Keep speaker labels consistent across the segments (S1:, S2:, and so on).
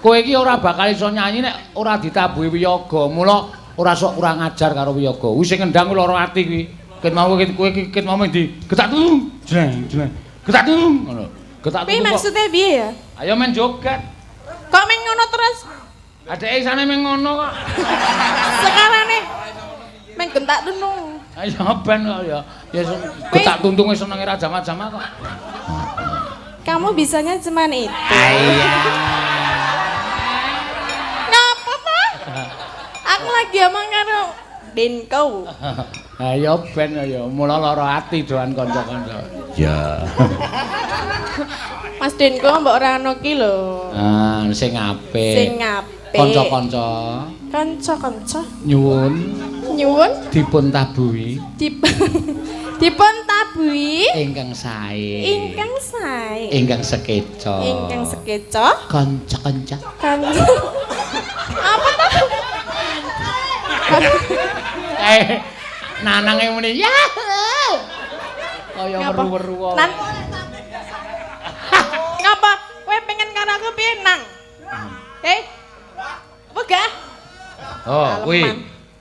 S1: Kowe iki ora bakal iso nyanyi nek ora ditabuhi wiyaga. Mula ora sok kurang ajar karo wiyaga. Wis sing ngendang lara ati kuwi. Ket mau kowe ket mau ndi? Getak tung. Jreng, jreng. Getak tung ngono. Getak tung.
S2: Piye maksudnya piye ya?
S1: Ayo men joget.
S2: Kok men ngono terus?
S1: Adeke isane men ngono kok.
S2: Sekarane men gentak tunung.
S1: Ayo ben kok ya. Ya getak tuntung wis senenge ra jama-jama kok.
S2: Kamu bisanya cuman itu.
S1: Iya.
S2: Ngapa, Pak? Aku lagi omong karo Denko.
S1: Ayo ben ya, mula lara ati doan kanca-kanca. Ya.
S2: Mas Denko mbok ora ono ki lho.
S1: Ah, sing apik.
S2: Sing apik.
S1: Kanca-kanca.
S2: Kanca-kanca.
S1: Nyuwun
S2: Nyuwun
S1: dipun tabuhi.
S2: Dipun tabuhi.
S1: Ingkang sae.
S2: Ingkang sae.
S1: Ingkang sekeca.
S2: Ingkang sekeca.
S1: Kanca-kanca.
S2: Apa to?
S1: Nanange muni ya. Kaya weru-weru wae.
S2: Ngapa? Kowe pengen karo aku piye, Nang? Apa gak?
S1: Oh, kuwi.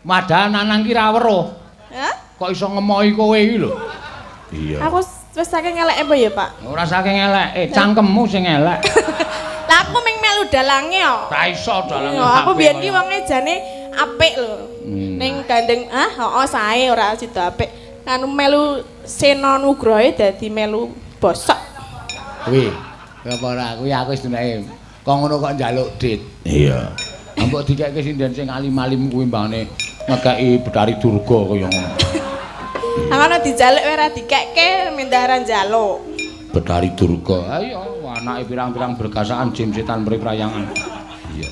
S1: Madha nanang ki ra weruh.
S2: Hah?
S1: Kok iso ngemohi kowe iki lho. Iya.
S2: Aku wis saking eleke apa ya, Pak?
S1: Ora saking eleke, cangkemmu sing elek.
S2: Lah aku mung melu dalange kok.
S1: Ra iso dalange.
S2: Aku biyen ki wonge jane apik lho. Ning gandeng sae ora sida apik. Anu melu Sena Nugroho dadi melu bosok.
S1: Kuwi, apa ora kuwi aku wis dunake. Kok ngono kok njaluk dit. Iya. Ambok dikeke sinden sing alim-alim kuwi mbane ngekeki Betari Durga kaya ngono.
S2: Ngono dijaluk ora dikekke mendaran njaluk.
S1: Betari Durga. Ayo anake pirang-pirang berkasaan jim setan mriprayangan. Iya.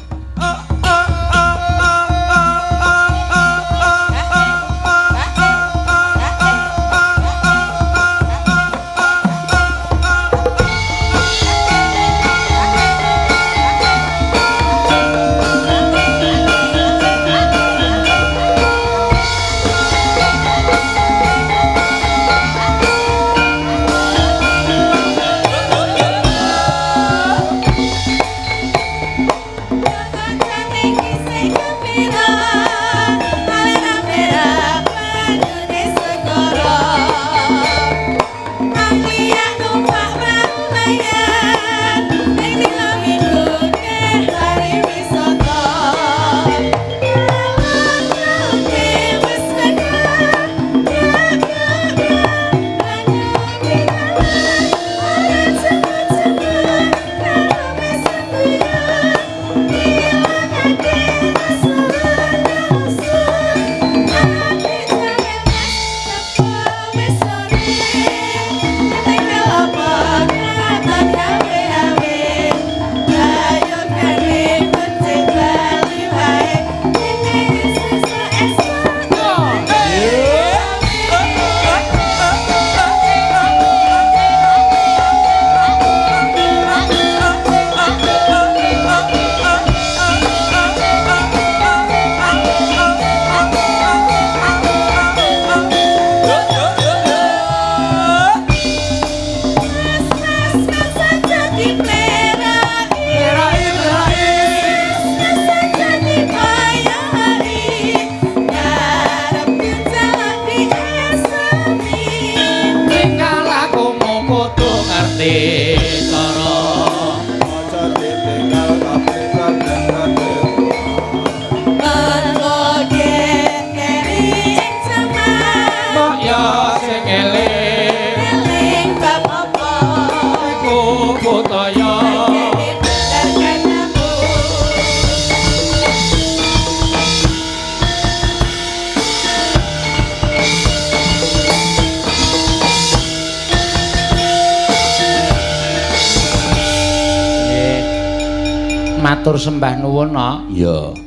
S1: Matur sembah nuwun, no. Iya.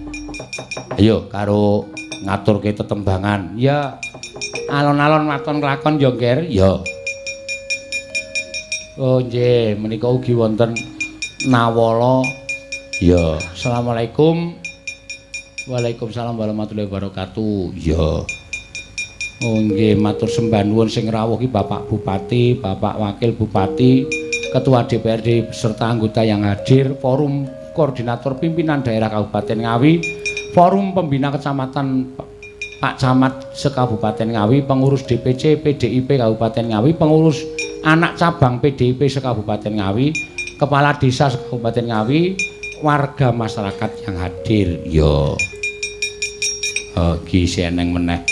S1: Ayo karo ngaturke tetembangan. Ya. Alon-alon maton kelakon ya, Nger. Ya. Oh, nggih, menika ugi wonten Nawala. Ya. Assalamualaikum. Waalaikumsalam warahmatullahi wabarakatuh. Ya. Oh, nggih, matur sembah nuwun sing rawuh ki Bapak Bupati, Bapak Wakil Bupati, Ketua DPRD beserta anggota yang hadir, forum Koordinator Pimpinan Daerah Kabupaten Ngawi, Forum Pembina Kecamatan Pak Camat se-Kabupaten Ngawi, pengurus DPC PDIP Kabupaten Ngawi, pengurus anak cabang PDIP se-Kabupaten Ngawi, Kepala Desa se-Kabupaten Ngawi, warga masyarakat yang hadir. Yo. Gi seneng meneh.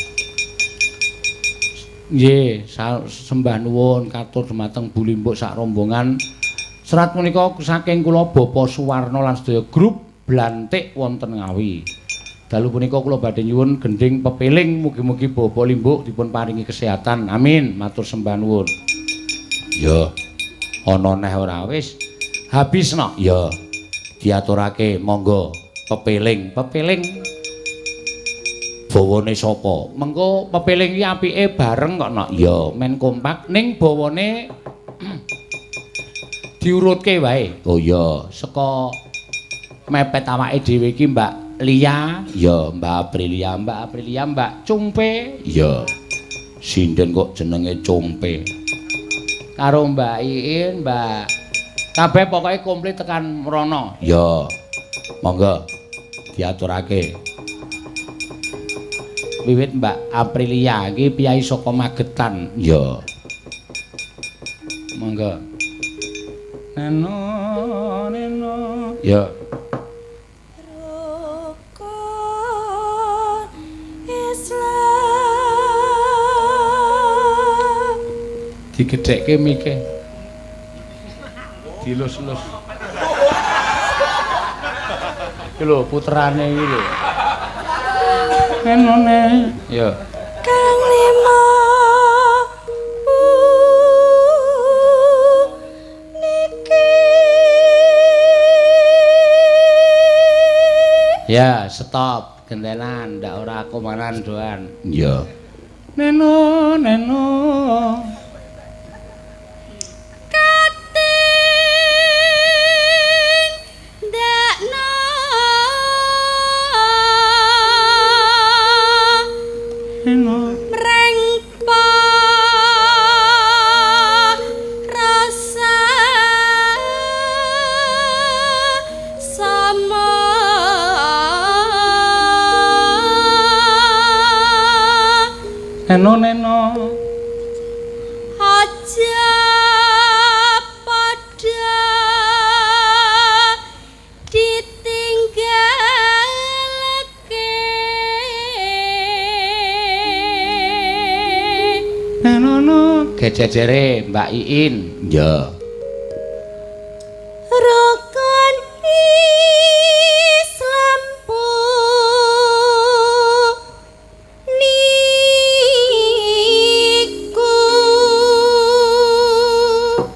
S1: Nggih, sembah nuwun katur dumateng Bu Limbuk sak rombongan. Serat menika saking kula Bapak Suwarno lan sedaya grup Blantik wonten Ngawi. Dalu punika kula badhe nyuwun gending pepiling mugi-mugi Bapak Limbuk dipun paringi kesehatan. Amin. Matur sembah nuwun. Ya. Ana neh ora wis. Habisna. Ya. Diaturake monggo pepiling. Bawane sapa? Mengko pepiling iki apike bareng kok nok. Ya, men kompak ning bawane diurutke wae. Oh iya, saka mepet awake dhewe iki Mbak Lia, ya Mbak Aprilia, Mbak Cumpe. Ya. Sinden kok jenenge Cumpe. Karo Mbak Iin, Mbak kabeh pokoke komplit tekan mrono. Ya. Monggo diaturake. Wiwit Mbak Aprilia iki piyai saka Magetan. Ya. Monggo. Neno. Ya.
S2: Rukun Islam.
S1: Digedhekke mike. Dilus-lus. Iki lho puterane iki lho. Menone. Ya.
S2: Kang lima niki.
S1: Ya, stop. Gentenan, ndak ora komanan doan. Ya. Neno. Neno.
S2: Aja pada ditinggalke.
S1: Neno. Gejejere Mbak Iin. Ya.
S2: Rukun Islam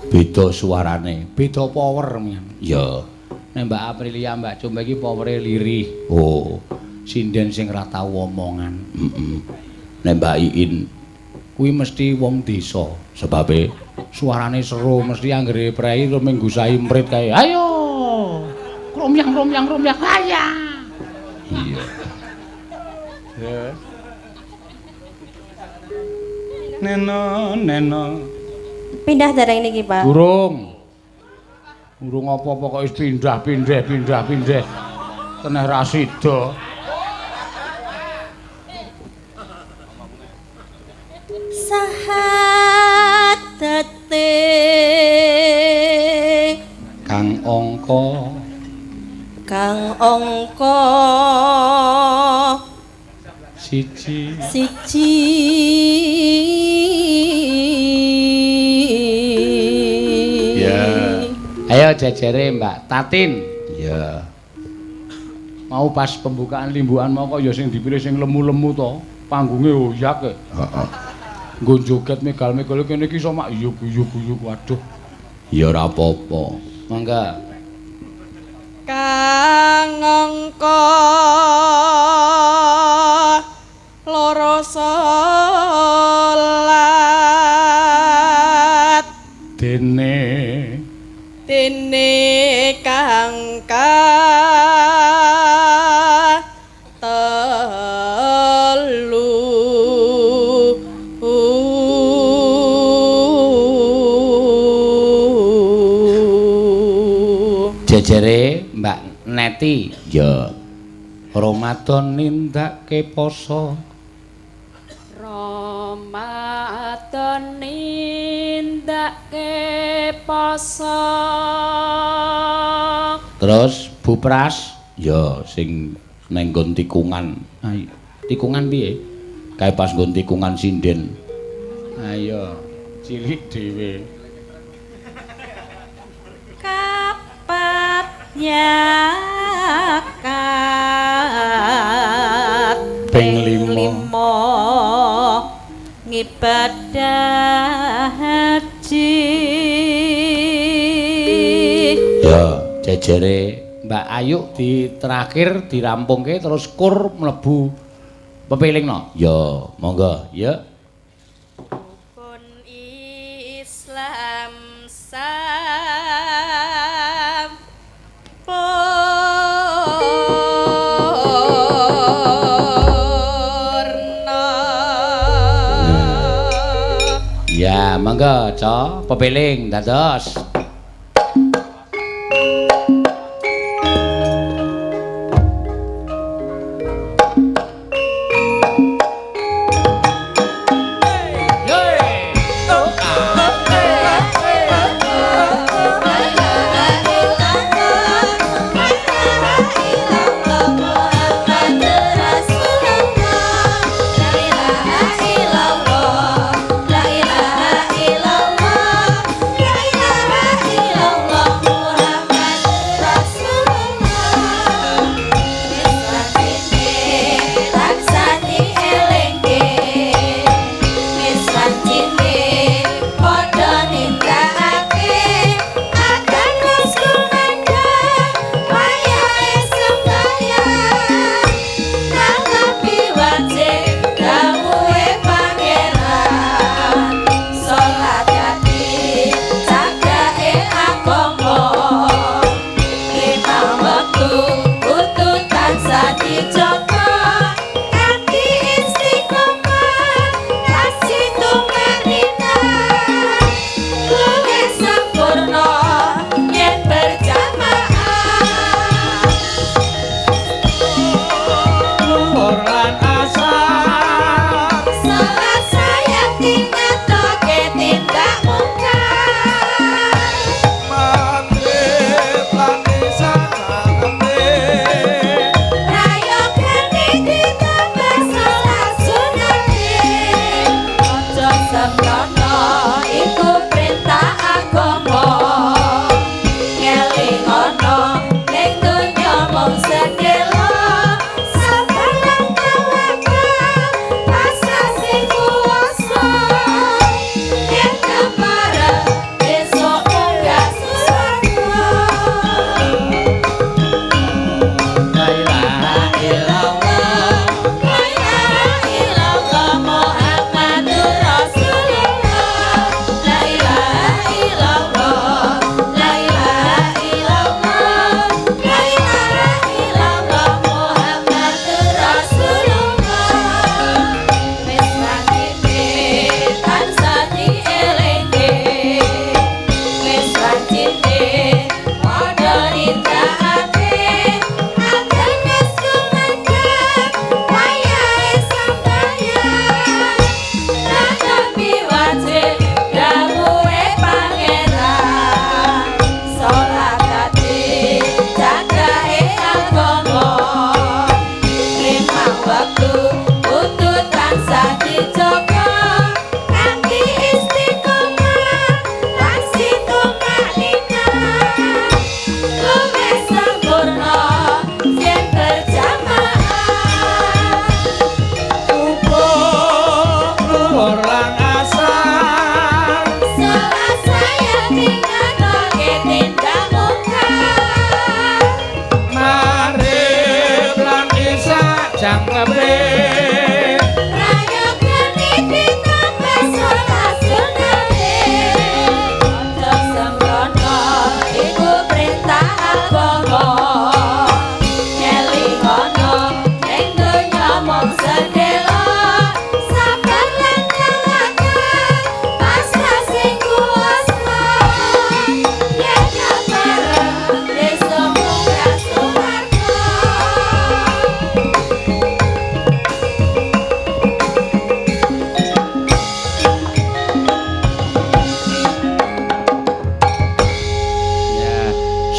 S1: beda suarane, beda power men. Ya. Nek Mbak Aprilia, Mbak Cumbe iki powere lirih. Oh, sinden sing ra tau omongan. Heeh. Nek Mbak Iin kuwi mesti wong desa, sebabe suarane seru, mesti anggere prei terus minggu sae mrit kae. Ayo. Romyang. Aya. Iya. Ya. Neno.
S2: Pindah darah ini Pak.
S1: Urung apa-apa kok wis pindah. Teneh ra sida.
S2: Sahadate
S1: Kang angka siji. Ayo jejere Mbak Tatin. Ya. Mau pas pembukaan limbukan mau kok ya sing dipilih sing lemu-lemu to. Panggunge oyak e. Heeh. Nggo joget megal-megal kene iki iso mak guyub-guyub waduh. Ya ora apa-apa. Mangga.
S2: Kang angka loro salat dene kang telu
S1: jejere Mbak Neti. Ya. Ramadan nindake poso.
S2: Ramadan nindake poso.
S1: Terus Bu Pras, ya sing neng nggon tikungan. Ayo. Tikungan piye? Kae pas nggon tikungan sinden. Ayo, cilik dhewe.
S2: Kapat nyakat
S1: Ping
S2: 5 ngibadah haji.
S1: Ya, jejere Mbak Ayu di terakhir dirampungke terus kur mlebu pepilingno. Ya, monggo, ya.
S2: Rukun Islam sampurna.
S1: Ya, monggo, Cok, pepiling dados.
S2: La ilaha illallah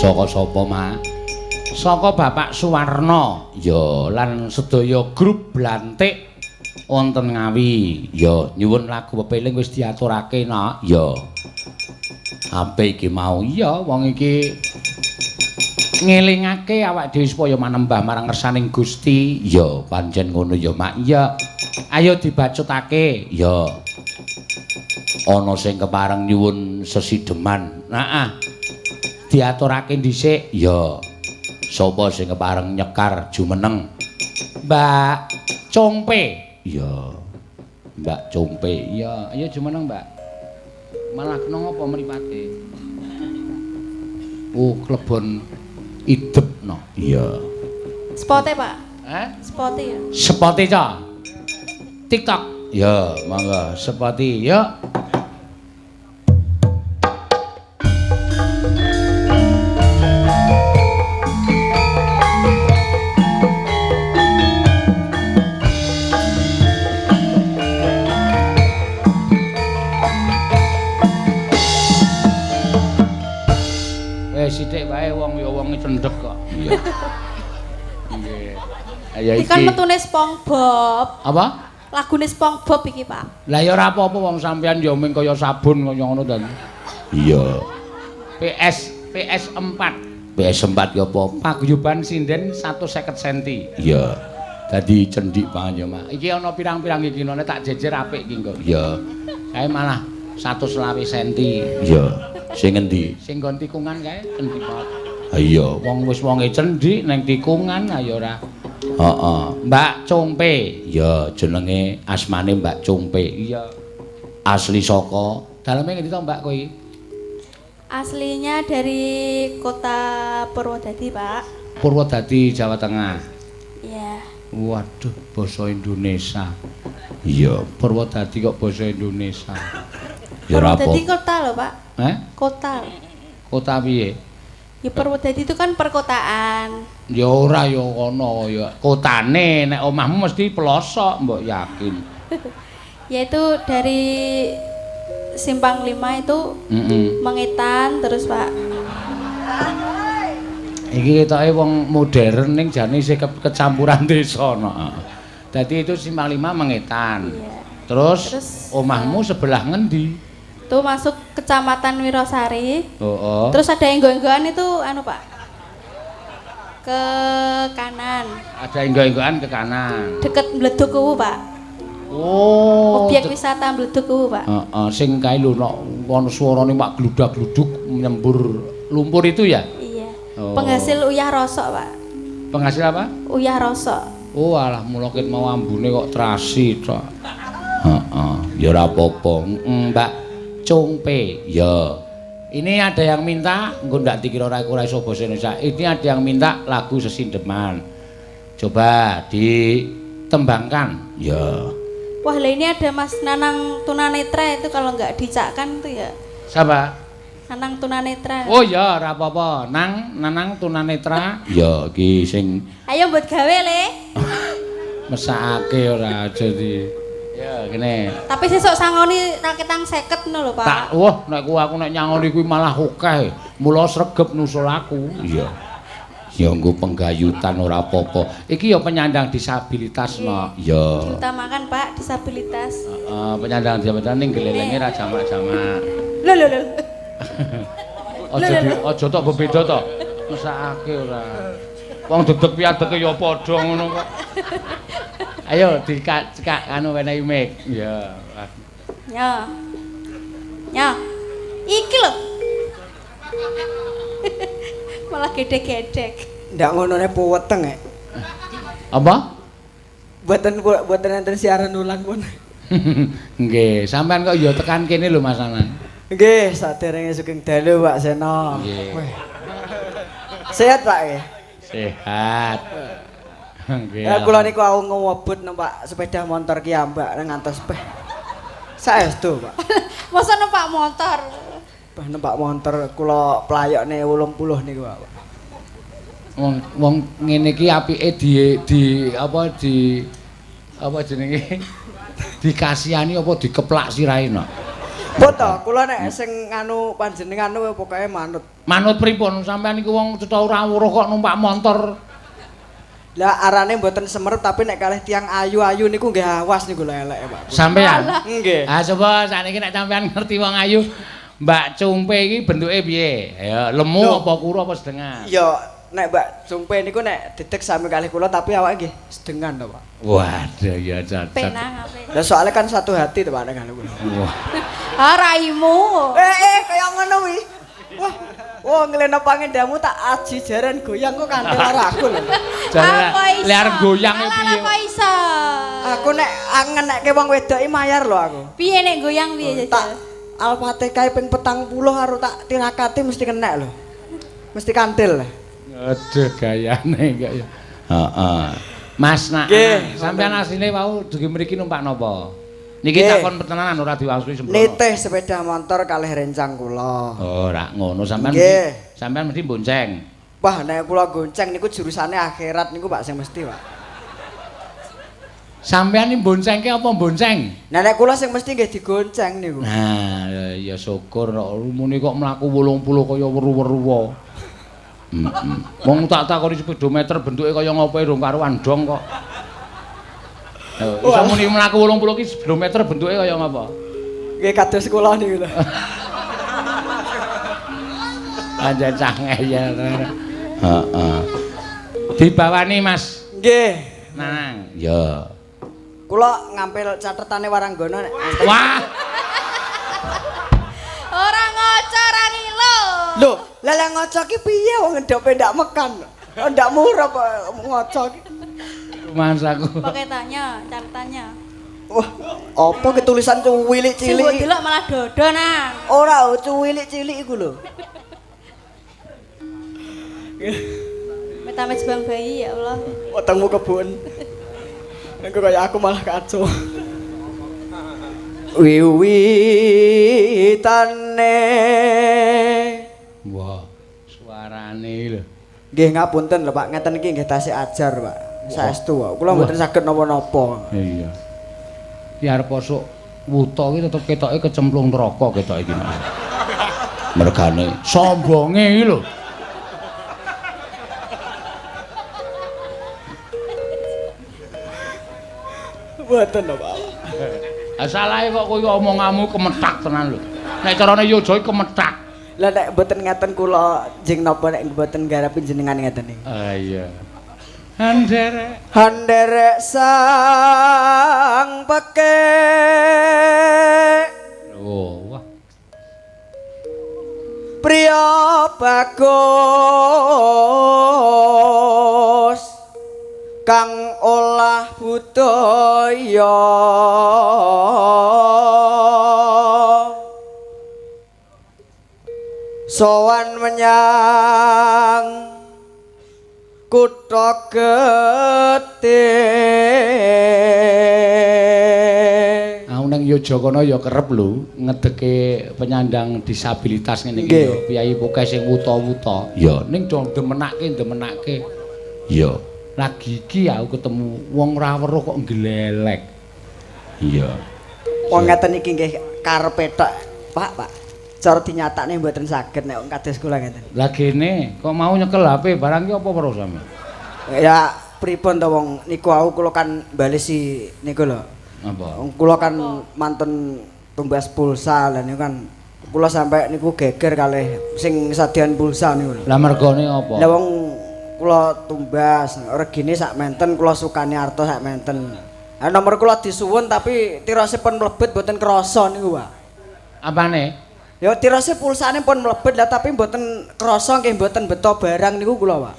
S1: Saka sapa, Mak? Saka Bapak Suwarna. Ya, lan sedaya grup Blantik wonten Ngawi. Ya, nyuwun lagu pepeling wis diaturake, Nak. Ya. Apik iki mau. Iya, wong iki ngelingake awak dhewe supaya manembah marang ngersaning Gusti. Ya, pancen ngono ya, Mak. Ya. Ayo dibacutake. Ya. Ana sing kepareng nyuwun sesideman. Heeh. Diaturake dhisik. Ya. Sapa sing kepareng nyekar jumeneng? Mbak Compe. Ya. Mbak Compe. Ya, ayo jumeneng, Mbak. Malah kena ngapa mripate? Oh, klebon idepno. Iya.
S2: Spote, Pak. Spote ya.
S1: Spote, Cak. TikTok. Ya, mangga spote. Yuk. Sithik wae wong ya wonge cendhek kok. Iya. Nggih. Ya iki. Iki
S2: kan metune SpongeBob.
S1: Apa?
S2: Lagune SpongeBob iki, Pak.
S1: Lah ya ora apa-apa wong sampean ya mung kaya sabun kaya ngono to. Iya. PS4. PS4 ya apa? Paguyuban sinden 150 cm. Iya. Dadi cendhik banget ya, Mak. Iki ana pirang-pirang iki none tak jejer apik iki kok. Iya. Kae malah 120 cm. Iya. Sing endi? Sing nggon tikungan kae cendhik banget. Ha iya, wong wis wonge cendhik ning tikungan ayo ora. Heeh. Mbak Compe. Ya, jenenge asmane Mbak Compe. Iya. Asli saka daleme ngendi to, Mbak kowe iki?
S2: Aslinya dari kota Purwodadi, Pak.
S1: Purwodadi, Jawa Tengah.
S2: Iya.
S1: Waduh, basa Indonesia. Iya, Purwodadi kok basa Indonesia. Ya ora apa.
S2: Purwodadi kota lho, Pak. Kota.
S1: Kota piye?
S2: Ya Purwodadi itu kan perkotaan.
S1: Ya ora ya kono ya. Kotane nek omahmu mesti pelosok, mbok yakin.
S2: Yaitu dari Simpang 5 itu Mengitan terus, Pak.
S1: Iki ketoke wong modern ning jane isih kecampuran desa no. Dadi itu Simpang 5 Mengitan. Iya. Terus omahmu sebelah ngendi?
S2: Itu masuk Kecamatan Wirosari.
S1: Oh.
S2: Terus ada enggo-enggoan itu anu, Pak. Ke kanan.
S1: Ada enggo-enggoan ke kanan.
S2: Deket Bledug kuwi, Pak.
S1: Oh.
S2: Objek wisata Bledug kuwi, Pak.
S1: Heeh, sing kae lho ono suarane mak gludak-gluduk nyembur lumpur itu ya?
S2: Iya. Oh. Penghasil uyah rosok, Pak.
S1: Penghasil apa?
S2: Uyah rosok.
S1: Oh, alah mula ket mau ambune kok terasi, Cok. Heeh, ya ora apa-apa. Mbak Compe, ya. Ini ada yang minta, engko ndak dikira ora iso basa Indonesia. Ini ada yang minta lagu Sesindeman. Coba ditembangkan. Ya.
S2: Wah, lah ini ada Mas Nanang Tunanetra itu kalau nggak dicakkan tuh ya.
S1: Siapa?
S2: Nanang Tunanetra.
S1: Oh ya, ora apa-apa. Nanang Tunanetra. Ya, iki sing
S2: ayo buat gawe le.
S1: Mesakake ora aja di. Ya, kene.
S2: Tapi sesuk sangoni raketang 50 ngono lho, Pak.
S1: Tak, wah, nek aku nek nyangoni kuwi malah akeh. Mula sregep nusul aku. Iya. Ya nggo penggayutan ora apa-apa. Iki ya penyandang disabilitas no. Ya.
S2: Diutamakan, Pak, disabilitas.
S1: Penyandang disabilitas ning gelelenge ra jamak-jamak.
S2: Lho.
S1: Aja tok beda to. Mesakake ora. Wong dedeg piadeke ya padha ngono kok. Ayo dikak anu wenehi mic. Ya. Ya. Iki lho.
S2: Malah gedek-gedek.
S3: Ndak ngonone puweteng e.
S1: Apa?
S3: Buatan enten siaran ulang pun.
S1: Nggih, sampean kok ya tekan kene lho Mas Anan.
S3: Nggih, saderenge sugeng dalu Pak Seno.
S1: Nggih.
S3: Sehat Pak nggih.
S1: Sehat. Nggih.
S3: Ya kula niku aku ngewebut numpak sepeda motor ki ambak ngantos peh. Saestu, Pak.
S2: Masa numpak motor?
S3: Bah numpak motor kula playokne 80 niku, Pak.
S1: Wong ngene iki apike di apa jenenge? Dikasihani apa dikeplak sirahe no.
S3: Foto, kula nek sing anu panjenengan pokoke manut.
S1: Manut pripun sampean iku wong cetha ora weruh kok numpak motor.
S3: Lah arane mboten semerep tapi nek kalih tiang ayu-ayu niku nggih awas niku lho elek Pak.
S1: Sampean?
S3: Nggih.
S1: Ah coba sakniki nek sampean ngerti wong ayu, Mbak Cumpe iki bentuke piye? Ya lemu apa kuru apa sedengan?
S3: Ya nek Mbak Cumpe niku nek dedek sami kalih kula tapi awake nggih sedengan to Pak.
S1: Waduh ya cacat.
S2: Penang apik.
S3: Lah soalnya kan satu hati to Pak nek kalih kula.
S1: Wah.
S2: Ah raimu.
S3: Kaya ngono wi. Wah, ngelena pangendamu tak aji jaran goyang kok kanthi lara aku lho.
S1: Jare liar goyang piye?
S2: Apa iso?
S3: Aku nek angen nek wong wedoki mayar lho aku.
S2: Piye nek goyang piye
S3: Tak
S2: jajal?
S3: Al-Fatihah ping 40 karo tak tirakati mesti kenek lho. Mesti kantil.
S1: Aduh gayane enggak ya. Heeh. Mas nak sampean asline wau dugi mriki numpak napa? Niki takon tenanan ora diwasui sembrono.
S3: Nitih sepeda motor kalih rencang kula.
S1: Oh, ora ngono sampean. Sampean mesti bonceng.
S3: Wah, nek kula gonceng niku jurusane akhirat niku Pak sing mesti, Pak.
S1: Sampean iki boncengke apa bonceng?
S3: Nah, nek kula sing mesti nggih digonceng niku.
S1: Nah, ya syukur muni kok mlaku 80 kaya weru-weru wae. Wong tak takoni speedometer bentuke kaya ngopo rong karuan dong kok. Iso muni mlaku 80 ki speedometer bentuke kaya ngapa?
S3: Nggih kados kula niku lho.
S1: Anjen cah ngeyel. Heeh. Dibawani Mas.
S3: Nggih.
S1: Nang, ya.
S3: Kula ngampil catetane Waranggana nek.
S1: Wah.
S2: Ora ngoco ora ngilo.
S3: Lho, lha ngoco ki piye wong ngedope ndak mekan. Ndak murah kok ngoco ki.
S1: Mas aku.
S2: Pakai tanya, catatannya.
S3: Wah, apa ketulisan cuwilik cilik?
S2: Sing delok malah dodo nang.
S3: Ora, cuwilik cilik iku lho.
S2: Metame jebang bayi ya Allah.
S3: Wetengmu kebun. Engko kaya aku malah kacau. Wiwitane.
S1: Wah, suarane lho.
S3: Nggih ngapunten lho Pak, ngeten iki nggih tasih ajar Pak. Saestu kok. Kula mboten saged napa-napa.
S1: Iya. Ki arep posok wuta ki tetep ketoke kecemplung neraka ketoke iki. Mergane sombonge iki lho.
S3: Mboten lho Pak.
S1: Asalahe kok kowe omonganmu kemetak tenan lho. Nek carane Yojo iki kemetak.
S3: Lah nek mboten ngeten kula jeng napa nek mboten garapi jenengan ngeten iki.
S1: Ah iya. Handerek
S3: Handerek sang peke.
S1: Oh, wah.
S3: Priya bagus kang olah budaya. Sowan menyang kutha Getih.
S1: Aku nang Yogyakarta ya kerep lho ngedeke penyandang disabilitas ngene iki ya. Piyai poke sing wuta-wuta. Ya ning do demenake. Ya. Lagi iki aku ketemu wong ora weruh kok glelek. Iya.
S3: Wong ngeten iki nggih karepe tok, Pak. Cara dinyatakne mboten saged nek kados kula ngeten.
S1: Lah gene kok mau nyekel HP barang ki apa weruh sampe?
S3: Ya pripun to wong niku aku kula kan balesi niku lho.
S1: Apa?
S3: Wong kula kan manten tumbas pulsa lha niku kan kula sampe niku geger kalih sing sadian pulsa niku lho.
S1: Lah mergane apa?
S3: Lah wong kula tumbas regine sak menten kula sukani arta sak menten. Lah nomor kula disuwun tapi tirosipun mlebet mboten krasa niku, Pak.
S1: Apane?
S3: Ya tirose pulsane pun mlebet lah tapi mboten krasa nggih mboten beto barang niku kula, Pak.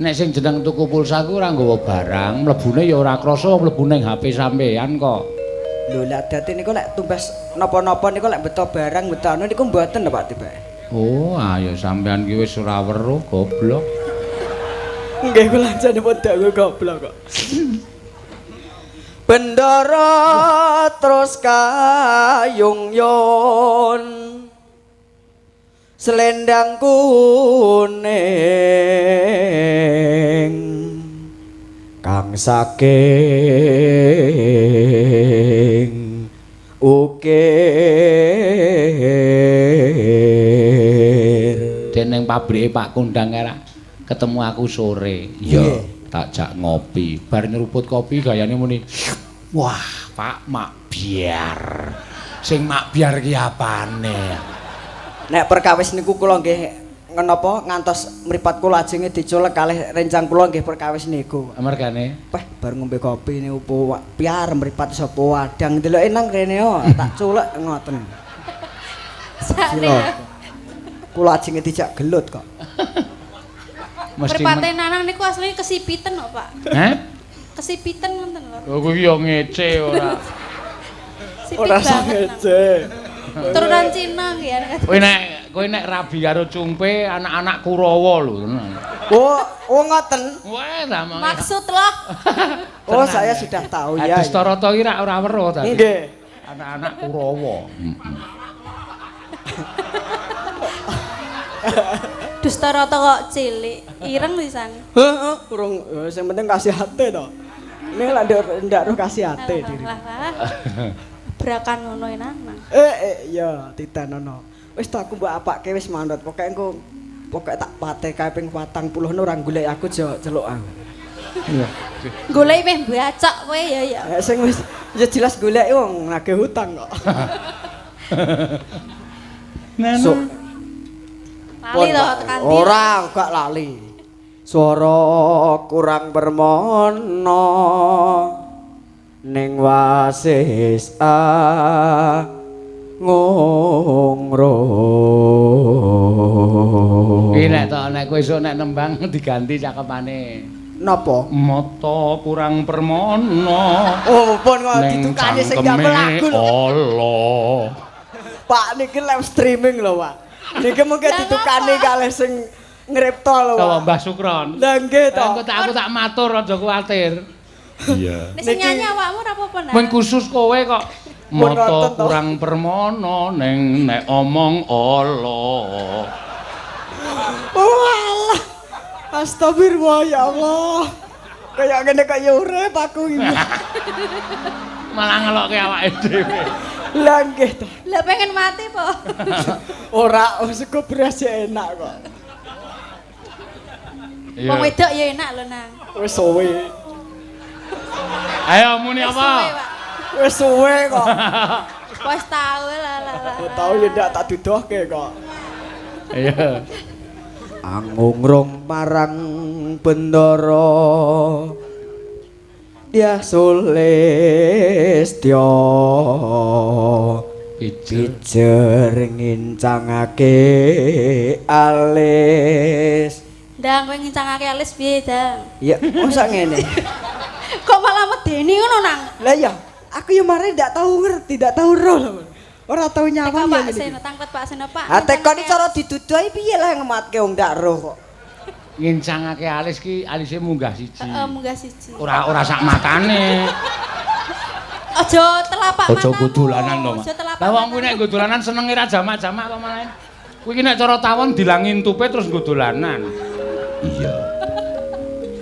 S1: Nek sing jeneng tuku pulsa ku ora nggawa barang, mlebune ya ora krasa mlebune HP sampean kok.
S3: Lho lah dadi niku lek tumbas napa-napa niku lek beto barang beto anu niku mboten lho Pak tibake.
S1: Oh, ayo sampean ki wis ora weruh goblok.
S3: Nggih kula jane padha goblok kok. Bendara terus kayung-yung selendang kuning kang saking ukir.
S1: Dening pabrike Pak Kundang era ketemu aku sore. Ya, tak jak ngopi. Bar nyeruput kopi gayane muni. Wah, Pak mak biar. Sing mak biar ki apane?
S3: Nek perkawis niku kula nggih ngenapa ngantos mripat kula ajenge diculek kalih rencang kula nggih perkawis niku.
S1: Amargane
S3: Bar ngombe kopi niku piar mripat sapa wadang ndeloke nang rene tak culek ngoten.
S2: Sakne.
S3: Kula ajenge dijak gelut kok.
S2: Mripate Nanang niku asline kesipiten kok, Pak.
S1: Hah?
S2: Kesipiten ngoten lho.
S1: Oh kuwi yo ngece ora.
S3: Ora sangece.
S2: Turunan Cina ya.
S1: Kowe nek rabi karo cumpe anak-anak Kurawa lho tenan.
S3: Oh ngoten.
S1: Wah, ramong.
S2: Maksud loh.
S3: Oh, saya sudah tahu ya.
S1: Adus Tarata iki ora weruh tadi.
S3: Nggih.
S1: Anak-anak Kurawa.
S2: Dustarata kok cilik, ireng pisan.
S3: Heeh, urung sing penting kasih hati to. Ini lak ndak roh kasih hati diri.
S2: Lah. Brakan ngono Nanang.
S3: Ya titanono. Wis to aku mbok apake wis mandot. Pokoke tak pate kae ping 40 ora golek aku celuk aku. Iya.
S2: Golek meh bacok kowe ya.
S3: Sing wis ya jelas golek wong nagih hutang kok. So,
S2: Lali to tekan ndi?
S3: ora gak lali. Swara kurang bermono ning wasis ngongro.
S1: Iki nek kowe esuk nek nembang diganti cakepane.
S3: Napa?
S1: Mata kurang permono.
S3: Oh, pun kok ditukani sing gamel lagu lho.
S1: Allah.
S3: Pak niki live streaming lho, Pak. Niki mungkin ditukani kalih sing ngripta lho, Pak.
S1: Kaya Mbah Sukron.
S3: Lah nggih to.
S1: Aku tak matur aja kuwatir. Iya.
S2: Nek sing nyanyi awakmu ora apa-apa nah.
S1: Mung khusus kowe kok mata kurang permono ning nek omong Allah.
S3: Oh alah. Astagfirullah ya Allah. Kayak ngene kok ya urip aku iki.
S1: Malah ngelokke awake dhewe.
S3: Lah nggih to.
S2: Lah pengen mati po.
S3: Ora sego beras ya enak kok.
S2: Wong wedok ya enak lho Nang.
S3: Wis suwe.
S1: Ayo muni apa?
S3: Wis suwe kok.
S2: Wis tau lah.
S3: Tau ya ndak tak dudohke kok.
S1: Iya.
S3: Angungrung marang bendara dia Sulistya pijer ngincangake alis.
S2: Ndang kowe ngincangake alis piye, Dang?
S3: Ya, mosok ngene.
S2: Kok malah medeni ngono, Nang?
S3: Lah ya, aku ya mare ndak tahu ngerti, ndak tahu roh lho. Ora tahu nyawang
S2: Pak
S3: ya.
S2: Seno, tangklet Pak Seno, Pak.
S3: Ah tekon iki cara diduduhi piye lah ngematke wong ndak roh kok.
S1: Ngincangake alis ki alise munggah siji.
S2: Munggah siji.
S1: Ora sak matane.
S2: Aja telapak matamu.
S1: Aja godolanan to, Mas.
S2: Aja telapak.
S1: Lah wong kuwi nek godolanan senenge ra jamak-jamak apa malah. Kuwi ki nek cara tawon dilangin tupe terus godolanan. Iya.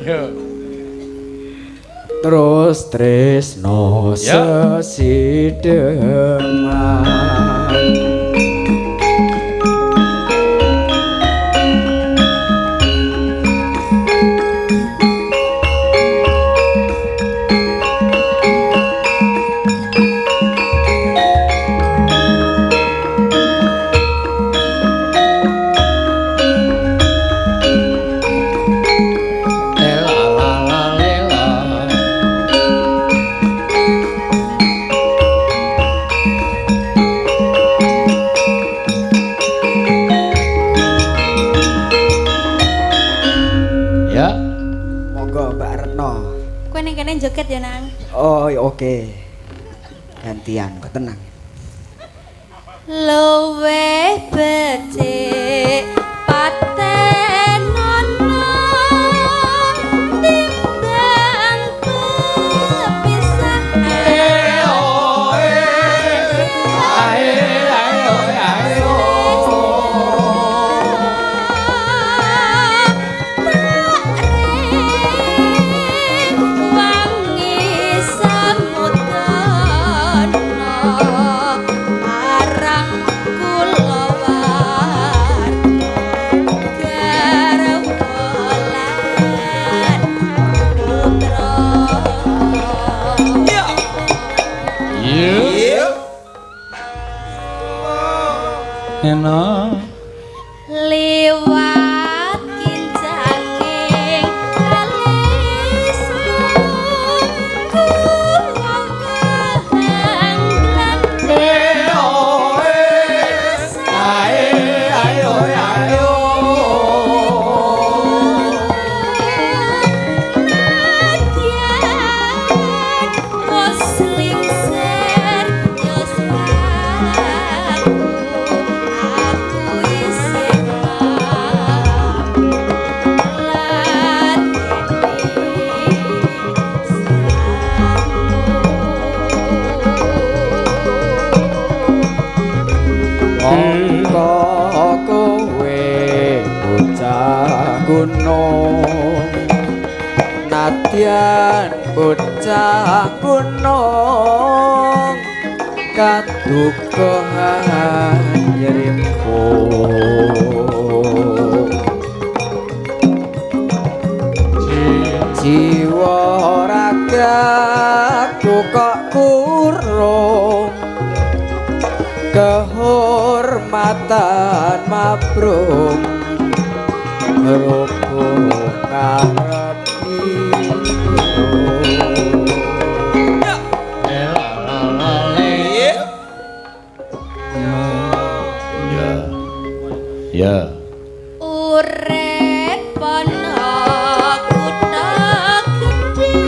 S1: Yo.
S3: Terus tresno sesidengan.
S2: Joget ya Nang.
S3: Oh oke. Gantian, kok tenang.
S2: Luweh becik paten ana timbang pepisahan. Oh
S1: Sena
S4: liwat kincange alis
S3: nadyan bocah gunung kadukohan yerimpo jiwa ragaku kok kurung kehormatan mabrung rukun karep
S1: ya
S4: urip ana kutha gedhe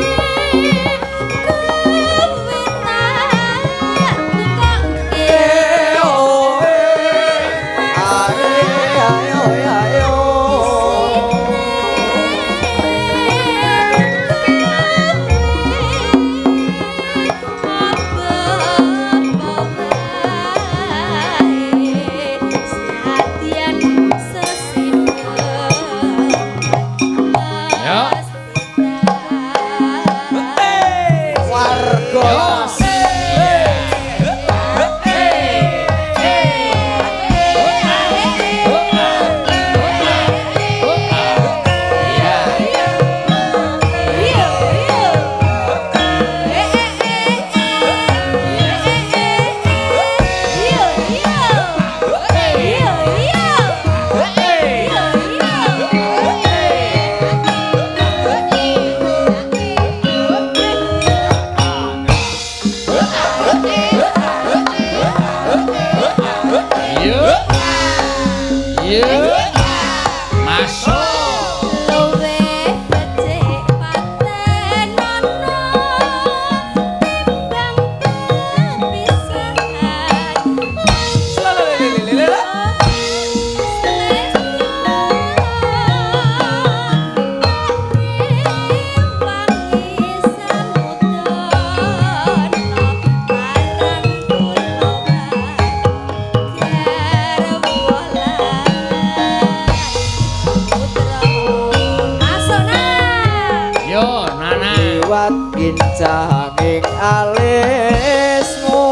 S3: kincanging alismu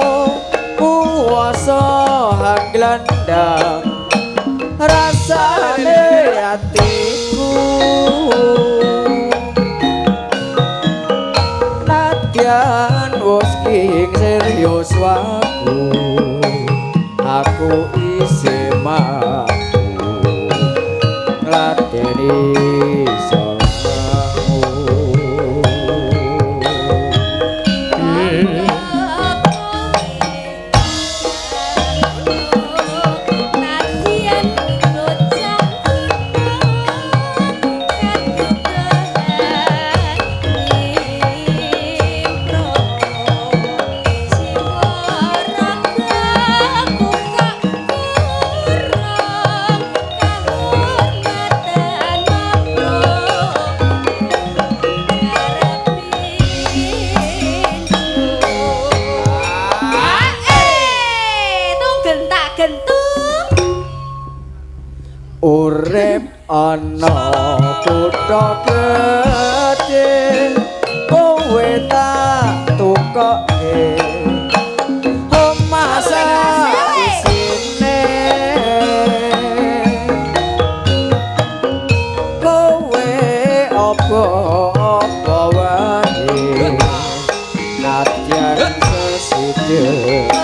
S3: kuwasa hanglandang rasane atiku nadyan wis king serius aku isih mampu ngladeni urip ana kutha gedhe kowe tak tukoke omah isine kowe apa wae nadyan sesithik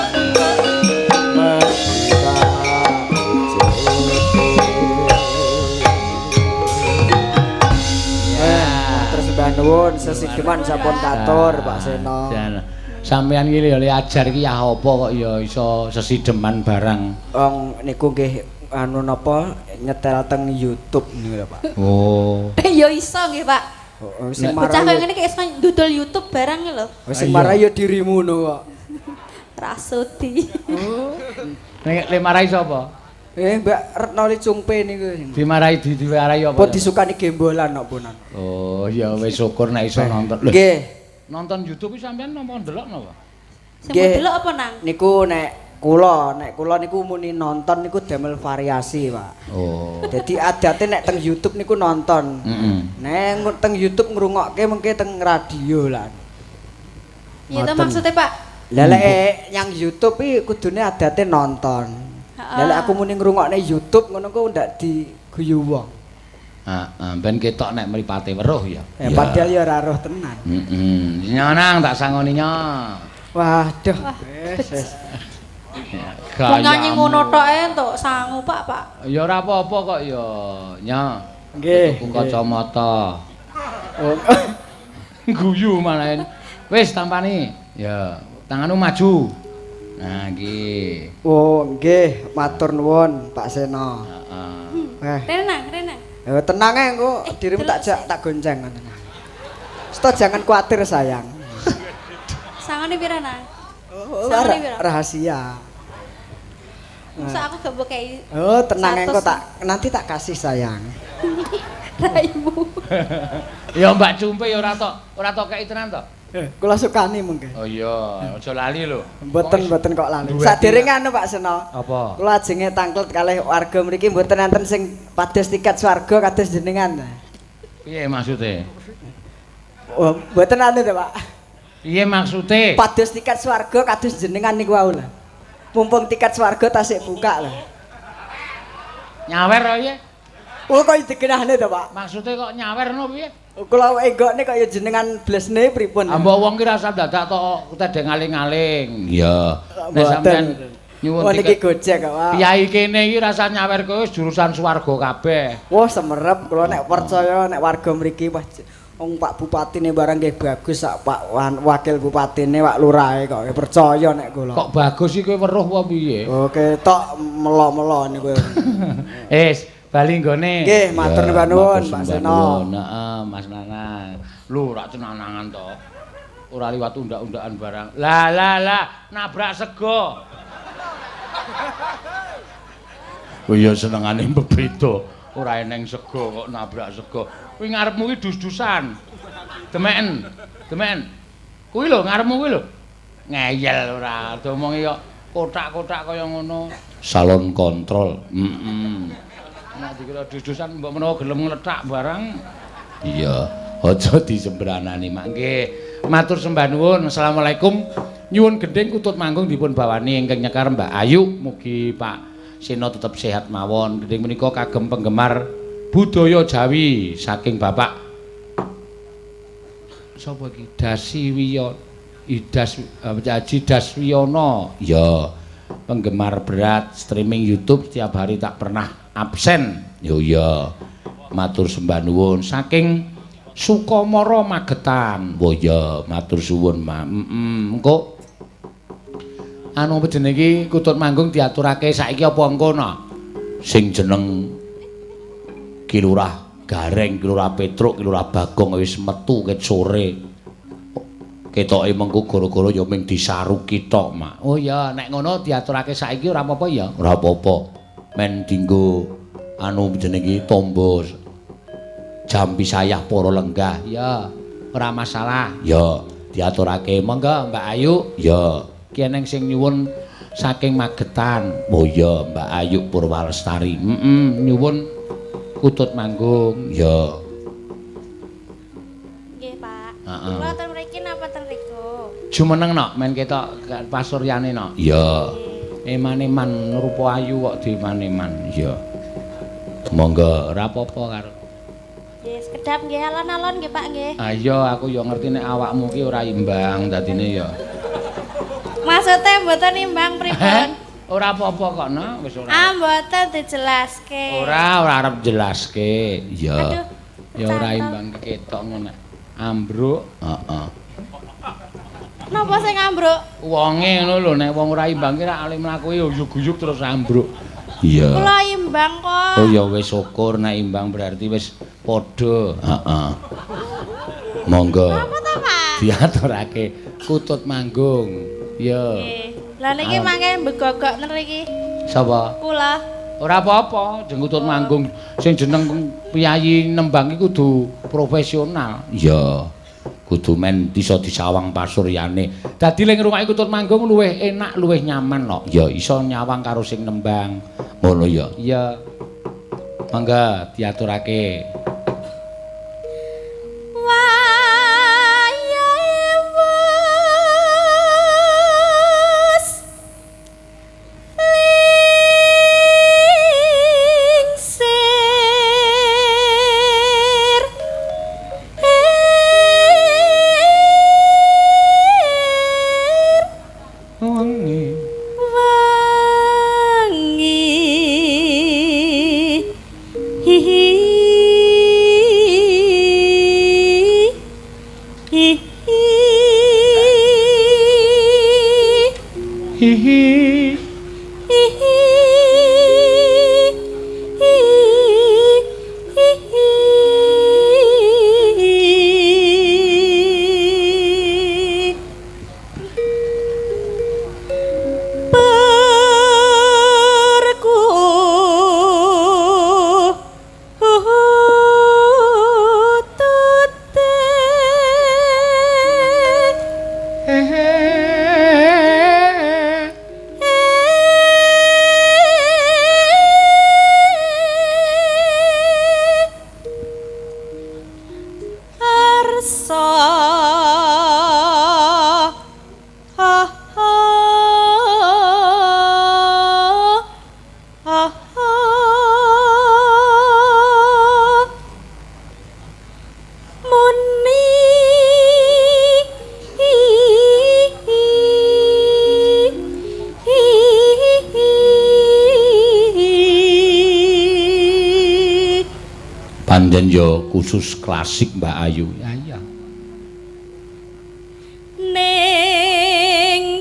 S3: Sembah nuwun sesideman sampun katur Pak Seno.
S1: Jan. Sampeyan iki lho ajar iki ya apa kok ya iso sesideman barang.
S3: Wong niku nggih anu napa nyetel teng YouTube niku lho Pak.
S1: Oh.
S4: Ya iso nggih, Pak.
S3: Sing
S4: Bocah
S3: marah
S4: kaya ngene iki iso ndudul YouTube barang lho.
S3: sing marah ya dirimu no kok.
S4: Rasudi.
S1: Nek le marahi sapa?
S3: Mbak Retno Licungpe niku.
S1: Diwarahi apa?
S3: Apa disukani gembolan kok punan.
S1: Oh, ya wis syukur nek iso nonton. Lho,
S3: Nggih.
S1: nonton YouTube iki sampean napa ndelok napa?
S4: Sing mau delok apa nang?
S3: Niku nek kula niku muni nonton niku damel variasi, Pak.
S1: Oh.
S3: Dadi adate nek teng YouTube niku nonton.
S1: Heeh.
S3: Nek teng YouTube ngrungokke mengke teng radio lah.
S4: Iya to maksudnya, Pak.
S3: Lah lek yang YouTube iki kudune adate nonton. Lah lek aku muni ngrungokne YouTube ngono ku ndak diguyu wong.
S1: Heeh, ben ketok nek mripate weruh ya.
S3: Padahal ya ora roh tenan.
S1: Heeh. Nyanang tak sangoni nya.
S3: Waduh. Wis.
S4: Wong nyanyi ngono tok entuk sangu, Pak.
S1: Ya ora apa-apa kok ya, nya.
S3: Nggih.
S1: Tuku kacamata.
S3: Oh.
S1: Guyu malahan. Wis tampani. Ya, tanganmu maju. Nah, iki.
S3: Oh, nggih, matur nuwun Pak Seno.
S1: Heeh.
S4: Renang.
S3: Ya tenang ae engko dirimu tak gonceng ngono. Sto jangan kuatir sayang.
S4: Sangane pira nang?
S3: Oh,
S4: Sangane pira?
S3: rahasia.
S4: Masa aku gak bokei.
S3: Oh, tenang engko
S4: 100.
S3: nanti tak kasih sayang.
S4: Raimu.
S1: Ya Mbak Cumpe ya ora tok kei tenan to.
S3: Kula sukani mengke.
S1: Oh iya, aja lali lho.
S3: Mboten kok lali.
S1: Duwe
S3: Sadèrènge anu Pak Seno.
S1: Apa?
S3: Kula ajenge tangklet kalih warga mriki mboten enten sing pados tiket swarga kados jenengan.
S1: Piye maksude?
S3: Oh, mboten anu to, Pak.
S1: Piye maksude?
S3: Pados tiket swarga kados jenengan niku wau lho. Mumpung tiket swarga tasik buka lho.
S1: Nyawer kok piye?
S3: Oh, kok digenahne to, Pak?
S1: Maksude kok nyawerno piye?
S3: Kula enggokne kok ya jenengan blesne pripun?
S1: Mbok wong ki rasa dadak tok tedhe ngaling-aling. Iya. Nek
S3: Mboten.
S1: sampean nyuwun
S3: Oh niki
S1: tiket.
S3: Gojek kok, Pak.
S1: Piyai kene iki rasa nyawer kowe wis jurusan swarga kabeh.
S3: Wah, semerep kula nek percaya nek warga mriki wah wong Pak Bupatine barang nggih bagus sak Pak Wakil Bupatine Pak Lurahe kok percaya nek kula.
S1: Kok bagus iki kowe weruh apa piye?
S3: Oke, tok melo-melo niku.
S1: Bali nggone.
S3: Nggih, matur nuwun Pak Seno.
S1: Heeh, Mas Nanang. Lho, rak cenanangan to. Ora liwat undak-undakan barang. Lah, nabrak sego. Oh iya senengane bebeda. Ora eneng sego kok nabrak sego. Kuwi ngarepmu iki dus-dusan. Demeken. Kuwi lho ngarepmu kuwi lho. Ngeyel ora, domongi kok kotak-kotak kaya ngono. Salon kontrol. Nek dikira dus-dusan mbok menawa gelem ngletak barang. Iya, aja disembranani mangke. Matur sembah nuwun. Assalamualaikum. Nyuwun gending kutut manggung dipun bawani ingkang nyekar Mbak Ayu. Mugi Pak Seno tetep sehat mawon. Gending menika kagem penggemar budaya Jawi saking Bapak sapa iki? Haji Daswiyono. Ya, penggemar berat streaming YouTube setiap hari tak pernah absen. Yo ya. Matur sembah nuwun saking Sukamara Magetan. Oh ya, matur suwun, Mak. Engko anu apa jenenge iki kutut manggung diaturake saiki apa engko no? Sing jeneng Kilurah Gareng, Kilurah Petruk, Kilurah Bagong wis metu ket sore. Ketoke mengko gara-gara ya ming disaruki tok, Mak. Oh ya, nek ngono diaturake saiki ora apa-apa ya? Ora apa-apa. Men dinggo anu jenenge tombo jam pisayah para lenggah. Ya, ora masalah. Ya, diaturake. Monggo Mbak Ayu. Ya, ki eneng sing nyuwun saking Magetan. Oh ya, Mbak Ayu Purwalestari. Nyuwun kutut manggung. Ya.
S4: Nggih, Pak.
S1: Heeh.
S4: Kula ten mriki napa ten riku?
S1: Jumeneng nok men ketok pasuryane nok. Ya. Eman-eman rupa ayu kok diman-eman. Ya. Monggo ora apa-apa karo.
S4: Nggih, sekedap nggih alon-alon nggih, Pak nggih.
S1: Ayo aku yo ngerti nek awakmu ki ora imbang dadine ya.
S4: Maksudnya mboten imbang pripun?
S1: Ora apa-apa kok, no? Wis ora.
S4: Ah, mboten dijelaske.
S1: Ora arep jelaske. Ya.
S4: Aduh,
S1: Ya ora
S4: cantol.
S1: imbang ketok ngono. Ambruk, heeh.
S4: Napa sing ambruk?
S1: Wonge ngono lho, nek wong ora imbang ki ra ale mlaku uyug-uyug terus ambruk. Iya.
S4: Kula imbang kok.
S1: Oh ya wis syukur nek imbang berarti wis padha. Heeh. Monggo.
S4: Apa to, Pak?
S1: Diaturake kutut manggung. Ya.
S4: Lah niki mangke mbegogok nriki.
S1: Sapa?
S4: Kula.
S1: Ora apa-apa, jeneng kutut manggung sing jeneng piyayi nembang iki kudu profesional. Iya. Kudu men iso disawang pasuryane. Dadi ling ngrungokne kutut manggung luwih enak, luwih nyaman kok. Ya iso nyawang karo sing nembang. Ngono ya. Iya. Mangga diaturake. Panjen yo khusus klasik Mbak Ayu. Ya iya.
S4: Ning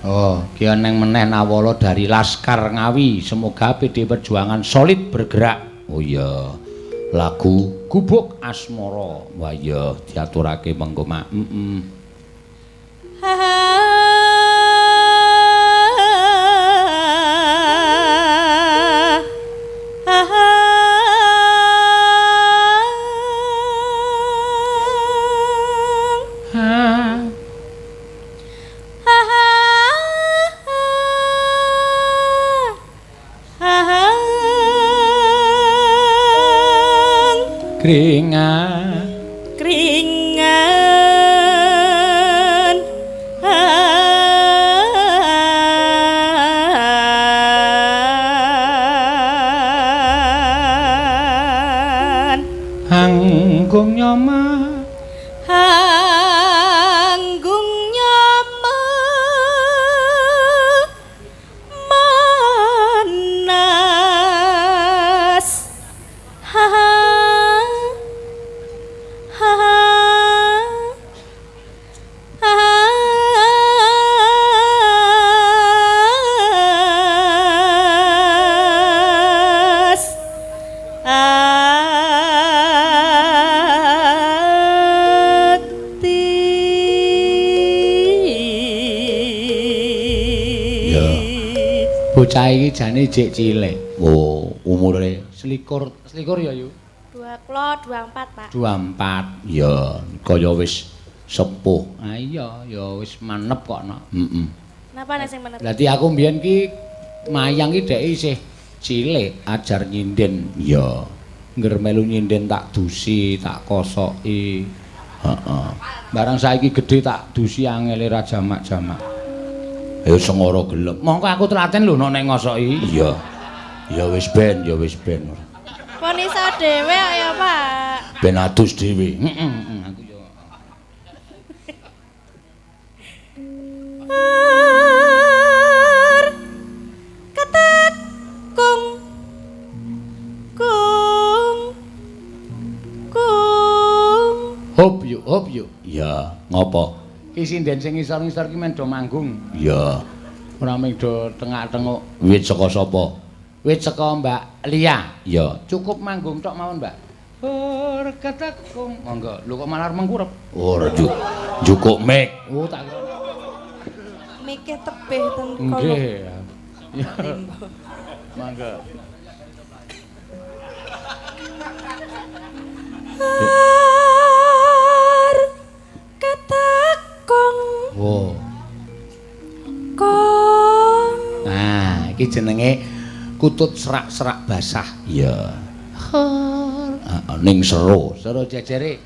S1: Oh, ki neng meneh Nawala dari Laskar Ngawi. Semoga PD Perjuangan solid bergerak. Oh iya. Lagu Gubuk Asmara. Wah iya diaturake mengko mak. Keringan Hanggung nyoma
S4: manas
S1: bocah iki jane jek cilik. Oh, umure selikur ya yu.
S4: 24, Pak.
S1: 24. Ya, kaya wis sepuh. Ah iya, ya wis manep kok nak.
S4: Napa nek sing menep?
S1: Berarti aku mbiyen ki mayang ki dhek isih cilik ajar nyinden. Ya. Ngger melu nyinden tak dusi, tak kosoki. Heeh. Barang saiki gedhe tak dusi angele ra jamak-jamak. Ayo sengara gelem. Mongko aku telaten lho nek ngosoki. Iya. Ya wis ben.
S4: Pun iso dhewe kok ya, Pak.
S1: Ben adus dhewe. Aku ya. yuk, hop yuk. Ya, ngopo? Ki sinden sing ngisor-ngisor ki men do manggung. Ya. Ora mung do tengak-tenguk. Wit saka sapa? Wit saka Mbak Lia. Ya, cukup manggung tok mawon, Mbak. Katakum. Monggo. Lho kok malah mengkurep? Ora cukup mic. Oh, tak
S2: Mike tebih ten kono.
S1: nggih. Ya. Mangga.
S2: Katakong.
S1: Oh.
S2: Kong.
S1: Nah, iki jenenge kutut serak-serak basah. Iya. Ning sero jejere.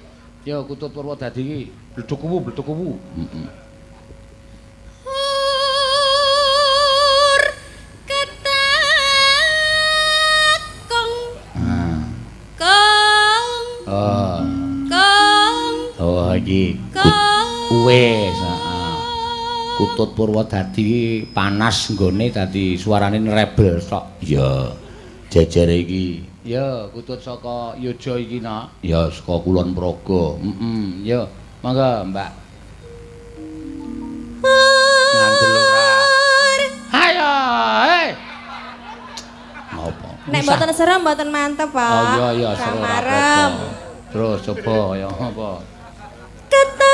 S1: Ya kutut Purwodadi iki bleduk-kuwu. Heeh. Iki wis Kutut Purwodadi panas nggone dadi suarane rebel tok. Ya. Jejere iki. Ya, kutut saka Yoja iki nak. Ya, saka Kulon Progo. Ya. Mangga, Mbak. Ngandel ora. Hayo, Ngopo?
S2: Nek mboten serem mboten mantep, Pak.
S1: Oh iya, seru ora
S2: Marem.
S1: apa-apa. Terus coba ya apa?
S2: Katakong.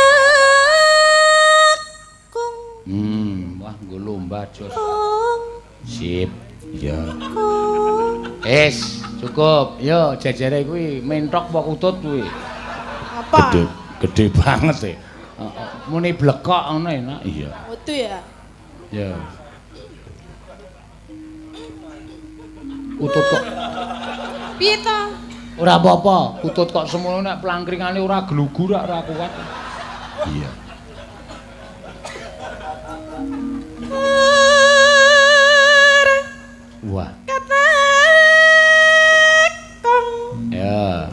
S1: Wah, nggo lomba jos.
S2: Kong.
S1: Sip. Ya.
S2: Kong.
S1: Cukup. Yo, jejere kuwi mentok apa kutut kuwi?
S2: Apa?
S1: Gede banget e. Muni blekok ngono enak. Iya.
S2: Wetu ya.
S1: Ya. Kutut kok.
S2: Piye to?
S1: Ora apa-apa, kutut kok semono nek plangkringane ora glugur ora kuat. Iya. Wah. Ya.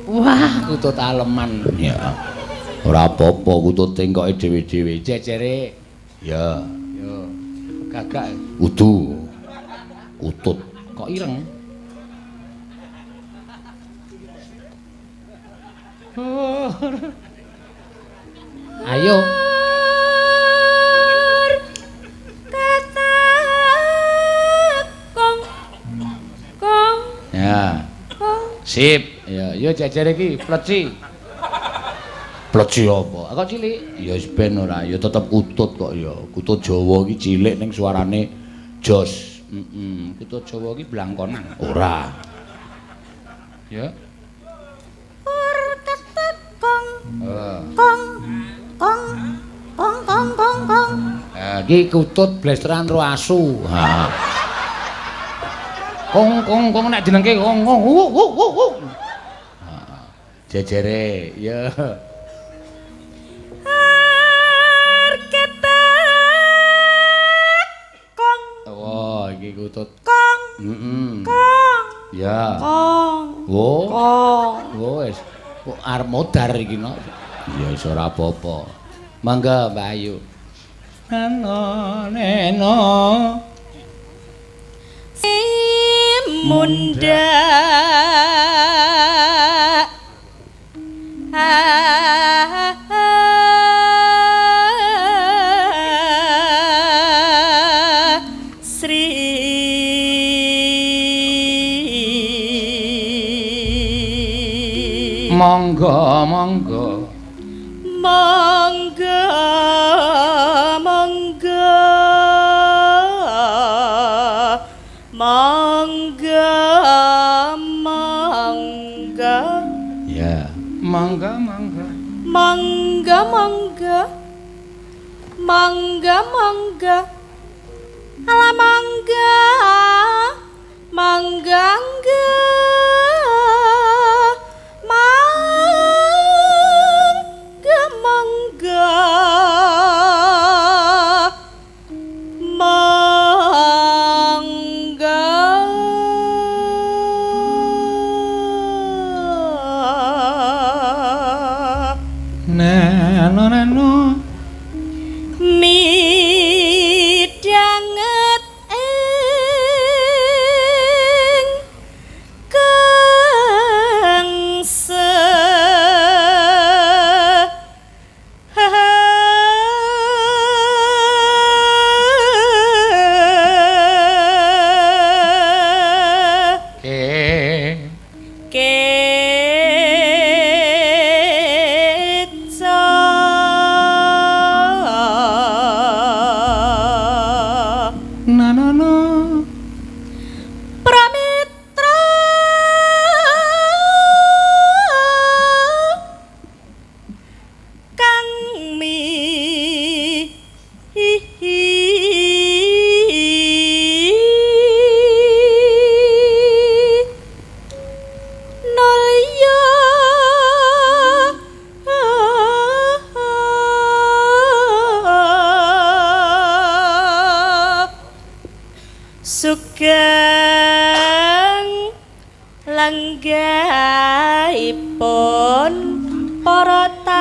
S1: Wah, kutut aleman. Ya. Ora apa-apa kutut tengkoke dhewe-dhewe. Jejere. Ya. Yo. Gagak. Udu. Kutut kok ireng. Ayo.
S2: Kong.
S1: Ya. Sip. Ya, yo jejere iki pleci. Pleci apa? Kok cilik? Ya wis ben ora, ya tetep kutut kok ya. Kutut Jawa iki cilik ning suarane jos. Kutut Jawa iki blangkonan. Ora. Ya.
S2: Kong.
S1: Iki kutut blesteran ro asu. Ha. Kong nek jenengke kong. Jejere, ya.
S2: Kong.
S1: Oh, iki kutut.
S2: Kong.
S1: Kong. Ya.
S2: Kong.
S1: Oh.
S2: Kong.
S1: Oh, wis. Kok arep modar iki no. Ya wis ora apa-apa. Mangga Mbak Ayu. Neno.
S2: Munda Sri
S1: Monggo ya mangga
S2: ala mangga
S1: neno
S2: midhanget ing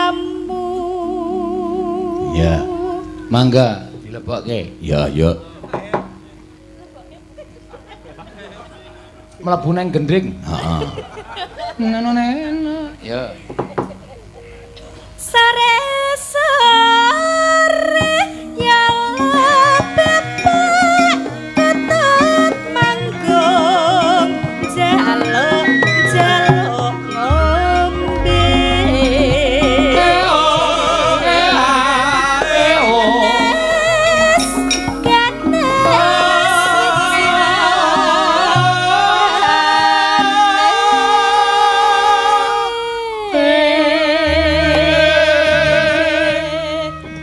S4: ramu.
S1: Ya. Mangga dilebokke. Ya, ya. Mlebu nang gendring. Heeh. Neno. Ya.
S4: Sare sare ya bebek ketut manggung jaluk jaluk ngombe.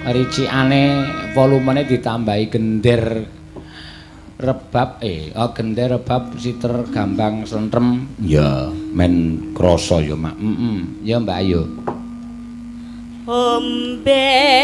S1: Riciane volumene ditambahi gender rebab gender rebab siter gambang sentrem ya men krasa ya Mak. Ya Mbak Ayu.
S4: Omben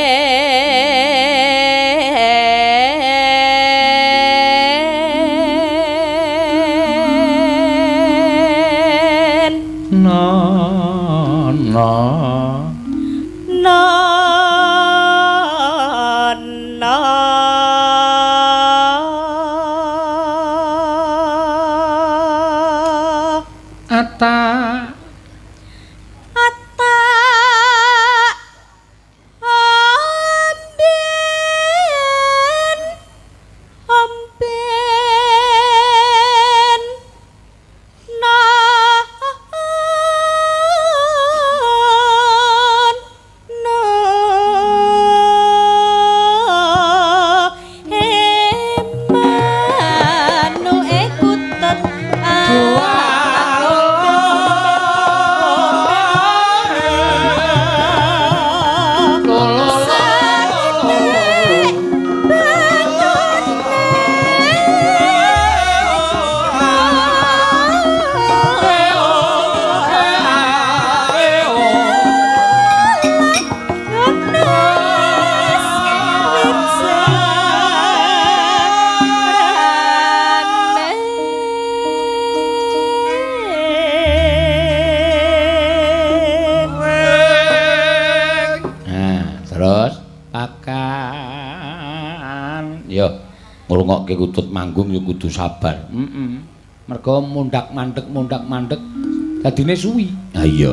S1: ngrungokke kutut manggung ya kudu sabar. Mergo mundak mandek dadine suwi. Ha iya.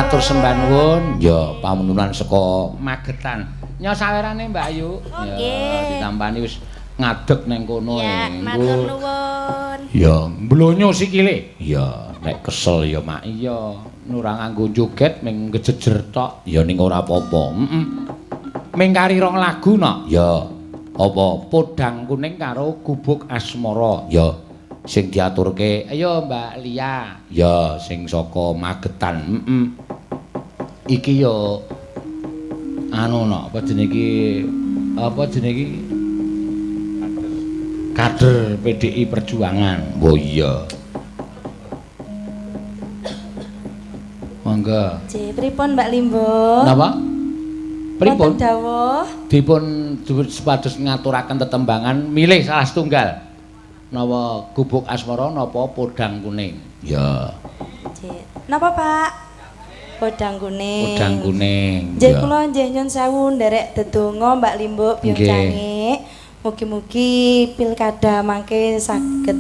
S1: Matur sembah nuwun. Ya pamununan saka Magetan. Nya sawerane Mbak Ayu. Ya ditampani wis ngadeg ning kono.
S2: Ya, matur nuwun.
S1: Ya, mblonyo sikile. Ya, nek kesel ya mak iya. Ora nganggo joget ming ngejejer tok ya ning ora apa-apa. Heeh. Ming kari rong lagu nok. Ya. Apa podang kuning karo gubuk asmara. Ya. Sing diaturke, ayo Mbak Lia. Ya, sing saka Magetan. Heeh. Iki yo anu nok, apa jenenge iki? Apa jenenge iki? Kader PDI Perjuangan. Oh iya. Monggo.
S4: Nggih, pripun Mbak Limbo?
S1: Napa? Pripun?
S4: Wonten dawuh.
S1: Dipun sepados ngaturaken tetembangan milih salah setunggal. Napa gubuk asmara napa podang kuning? Ya.
S4: Nggih. Napa Pak? Podang kuning.
S1: Podang kuning.
S4: Nggih kula nggih nyun sewu nderek dedonga Mbak Limbo Byung Cangik. Mugi-mugi pilkada mangke saged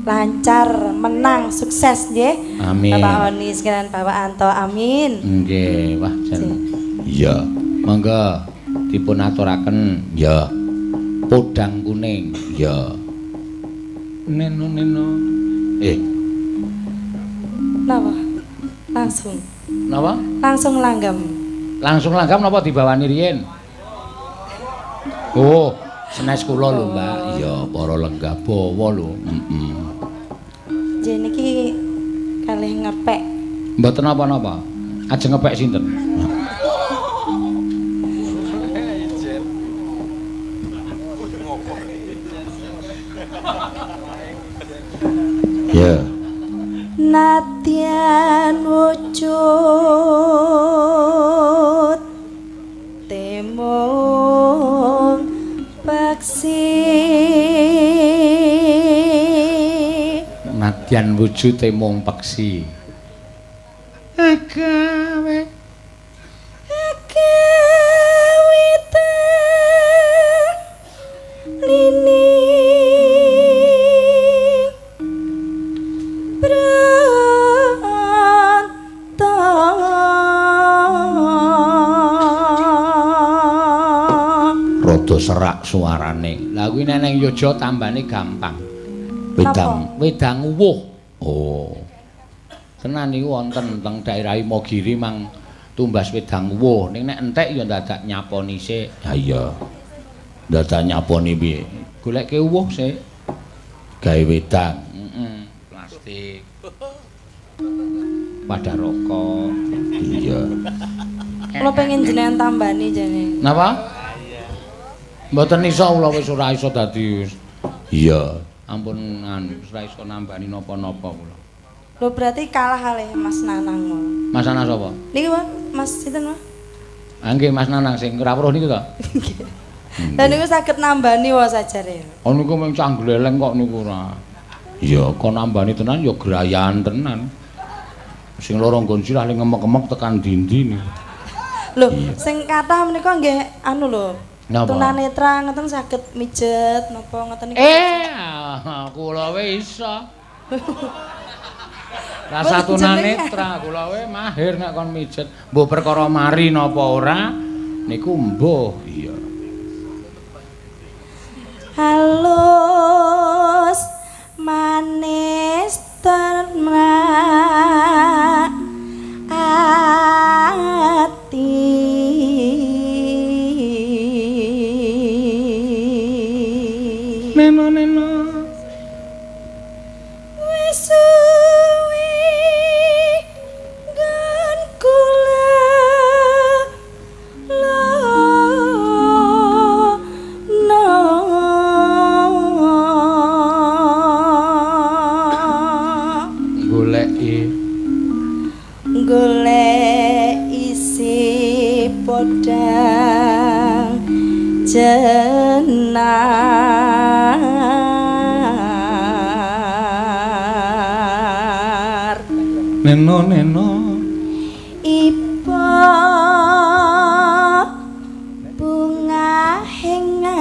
S4: lancar, menang, sukses nggih.
S1: Amin.
S4: Bapak Oni sekalian Bapak Anto, amin.
S1: Nggih, wah jan. Iya. Monggo dipun aturaken ya. Podang kuning. Ya. Neno.
S4: Napa? Langsung.
S1: Napa?
S4: Langsung langgam.
S1: Langsung langgam napa dibawani riyen? Oh, senes kula lho, Mbak. Iya, para lenggah bawa lho. Heeh.
S4: Nggih niki kalih ngepek.
S1: Mboten napa-napa. Ajeng ngepek sinten? Ya.
S4: Nadyan wujud temung peksi
S1: Nadyan wujud temung peksi agawe
S4: wita lini
S1: rada serak suarane. Lah kuwi nek ning Yoja tambane gampang. Wedang uwuh. Oh. Tenan niku wonten teng daerah Imogiri mang tumbas wedang uwuh. Ning nek entek ya dadak nyaponi sik. Ha iya. Dadak nyaponi piye? Goleke uwuh sik. Gawe wedang. Plastik. Pada rokok. Iya.
S4: Kula pengen jenengan tambani jane.
S1: Napa? Mboten iso kula wis ora iso dadi wis. Iya, ampun wis ora iso nambani napa-napa kula.
S4: Lho berarti kalah kalih Mas Nanang.
S1: Mas Nanang sapa?
S4: Niki Pak, Mas sinten Pak?
S1: Ah nggih Mas Nanang sing ora weruh niku to.
S4: Lah niku saged nambani wae sajare.
S1: Oh niku mung canggleleng kok niku ora. Iya, kok nambani tenan ya grayan tenan. Sing loro nggon sirah ning ngemek-ngemek tekan dindi niku.
S4: Lho, sing kathah menika nggih anu lho.
S1: Napa?
S4: Tunanetra ngoten saged mijet napa ngoten niku.
S1: Kula wis iso. Rasa tunanetra kula wae mahir nek kon mijet. Mbok perkara mari napa ora niku mbuh. Iya.
S4: Halus manis ternak ati
S1: neno
S4: wis suwi gan kula golek isi podang jenar
S1: neno
S4: ipa bunga hengatiku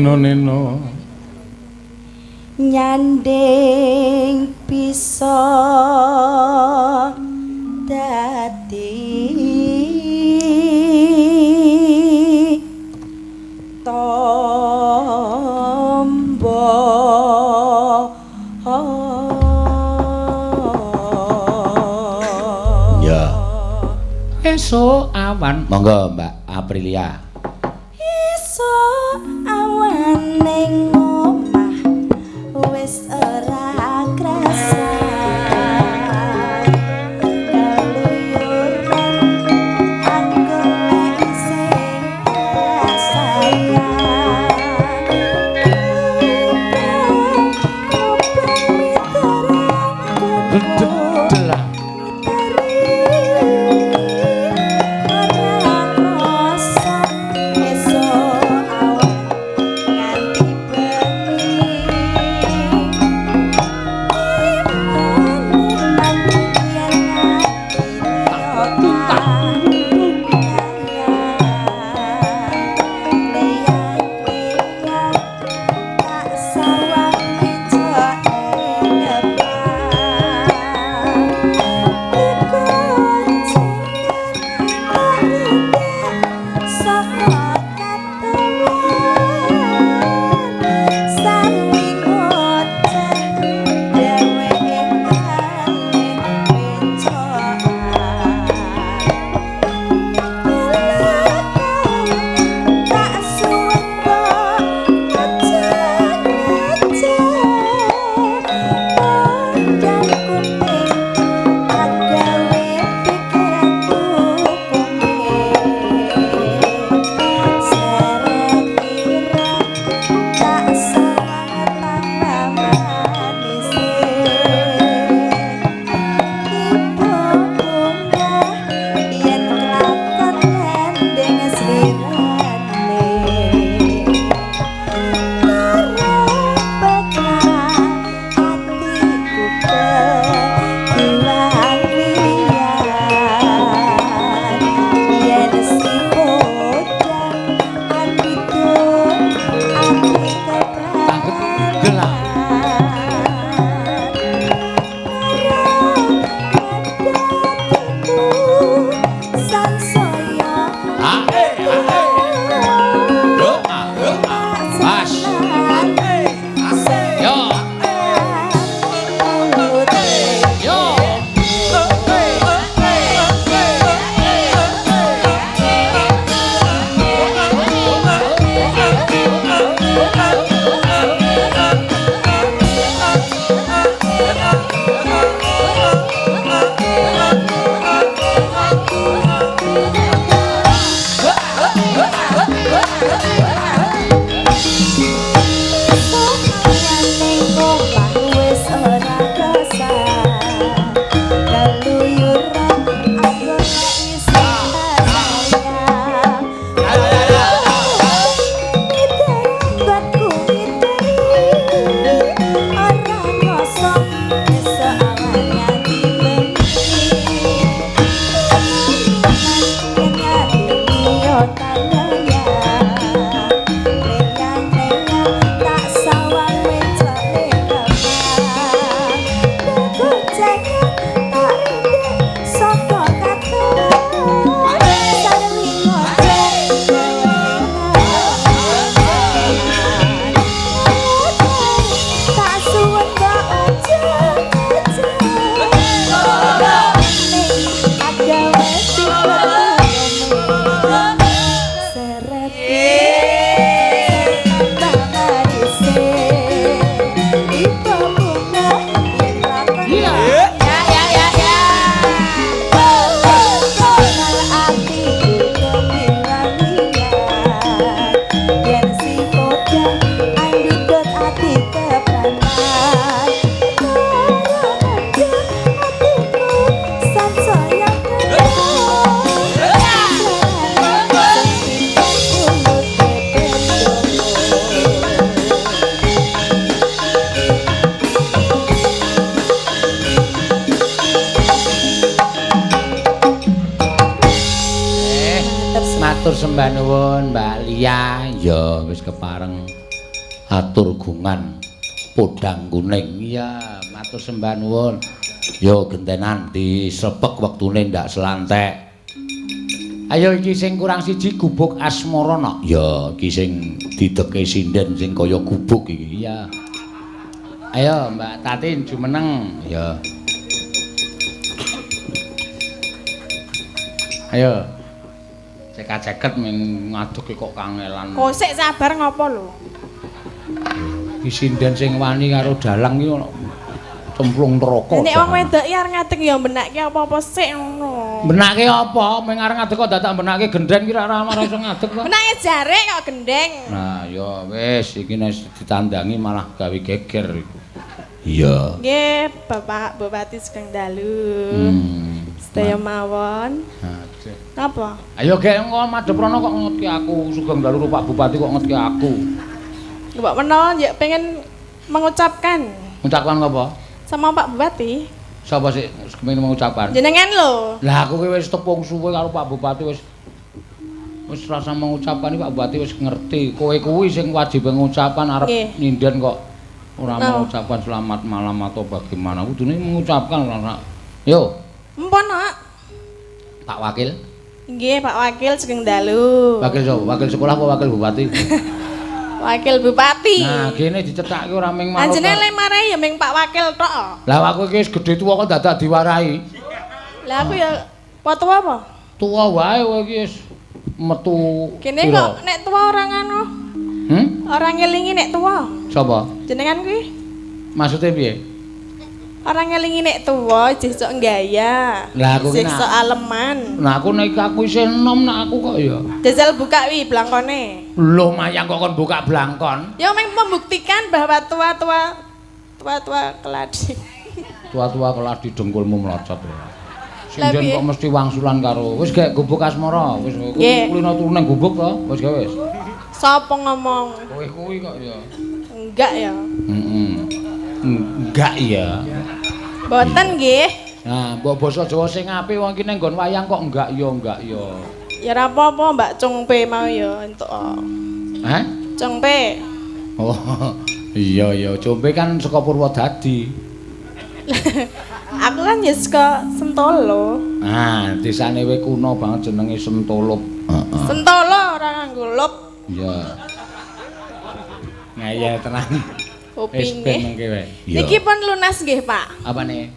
S1: neno
S4: nyanding bisa dadi tombo
S1: ya esok awan monggo Mbak Aprilia
S4: esok awan ning omah wis ora krasa
S1: matur sembah nuwun Mbak Lia ya wis kepareng atur gungan podang kuning. Iya, matur sembah nuwun. Yo gentenan disepek wektune ndak selantek. Ayo iki sing kurang siji gubuk asmara nok. Ya, iki sing dideke sinden sing kaya gubuk iki. Iya. Ayo Mbak Tatin jumeneng. Ya. Ayo. Ceket-ceket ming ngaduk kok kangelan.
S2: Kok sik sabar ngopo lho?
S1: Iki sinden sing wani karo dalang iki ono cemplung neraka.
S2: Nek wong wedok iki arep ngadeg ya benake apa-apa sik ngono.
S1: Benake apa? Ming arep ngadeg kok dadak benake gendeng ki ora iso ngadeg kok.
S2: Benake jare kok gendeng.
S1: Nah, ya wis iki nek ditandangi malah gawe geger iku. Iya.
S2: Nggih, Bapak Bupati Sugeng Dalu. Sedaya mawon. Napa?
S1: Ayo gek engko madheprana kok ngetki aku, Sugeng Dalu Pak Bupati kok ngetki aku.
S2: Mbok menawa ya pengen mengucapkan.
S1: Ngucapkan apa?
S2: Sama Pak Bupati.
S1: Sapa sih kepengin mengucapkan?
S2: Jenengan lho.
S1: Lah aku ki wis tepung suwe karo Pak Bupati wis rasa mengucapkan Pak Bupati wis ngerti. Kowe kuwi sing wajib mengucapkan arep ninden kok ora mengucapkan selamat malam atau bagaimana. Kudune mengucapkan ora. Yo.
S2: Mpun, Nak.
S1: Pak Wakil.
S2: Nggih, Pak Wakil Sugeng Dalu.
S1: Wakil sapa? Wakil sekolah apa wakil bupati?
S2: Wakil Bupati.
S1: Nah, kene dicethake ora ming manut.
S2: Anjene le marai ya ming Pak Wakil tok.
S1: Lah aku iki wis gedhe tuwa kok dadak diwarai.
S2: Lah aku ya tua apa?
S1: Tuwa wae kowe iki wis metu.
S2: Kene kok nek tua ora ngono. Ora ngelingi nek tua.
S1: Sapa?
S2: Jenengan kuwi?
S1: Maksudnya piye?
S2: Ora ngelingi nek tua, jek sok gaya.
S1: Lah aku ki
S2: sok aleman.
S1: Nah aku nek aku isih enom nak aku kok ya.
S2: Jajal buka wi blangkone.
S1: Lho mayang kok kon buka blangkon.
S2: Ya meng membuktikan bahwa tua-tua keladi.
S1: Tua-tua keladi dengkulmu melocot ya. Sinden kok mesti wangsulan karo. Wis gek gubuk asmara, wis kulino turu nang gubuk to. Wis gawe wis.
S2: Sapa ngomong?
S1: Kowe kuwi kok ya.
S2: Enggak ya.
S1: Enggak ya.
S2: Boten nggih.
S1: Nah, mbok basa Jawa sing apik wong iki nang nggon wayang kok enggak ya.
S2: Ya ora apa-apa, Mbak Cungpe mau ya entuk.
S1: Hah?
S2: Cungpe.
S1: Oh, iya Cungpe kan saka Purwodadi.
S2: Aku kan ya saka Sentolo.
S1: Ah, desane we kuno banget jenenge Sentolo. Heeh.
S2: Sentolo ora nganggo lop.
S1: Iya. Ngaya tenan.
S2: Kuping nggih.
S1: Iya.
S2: Niki pun lunas nggih, Pak.
S1: Apane?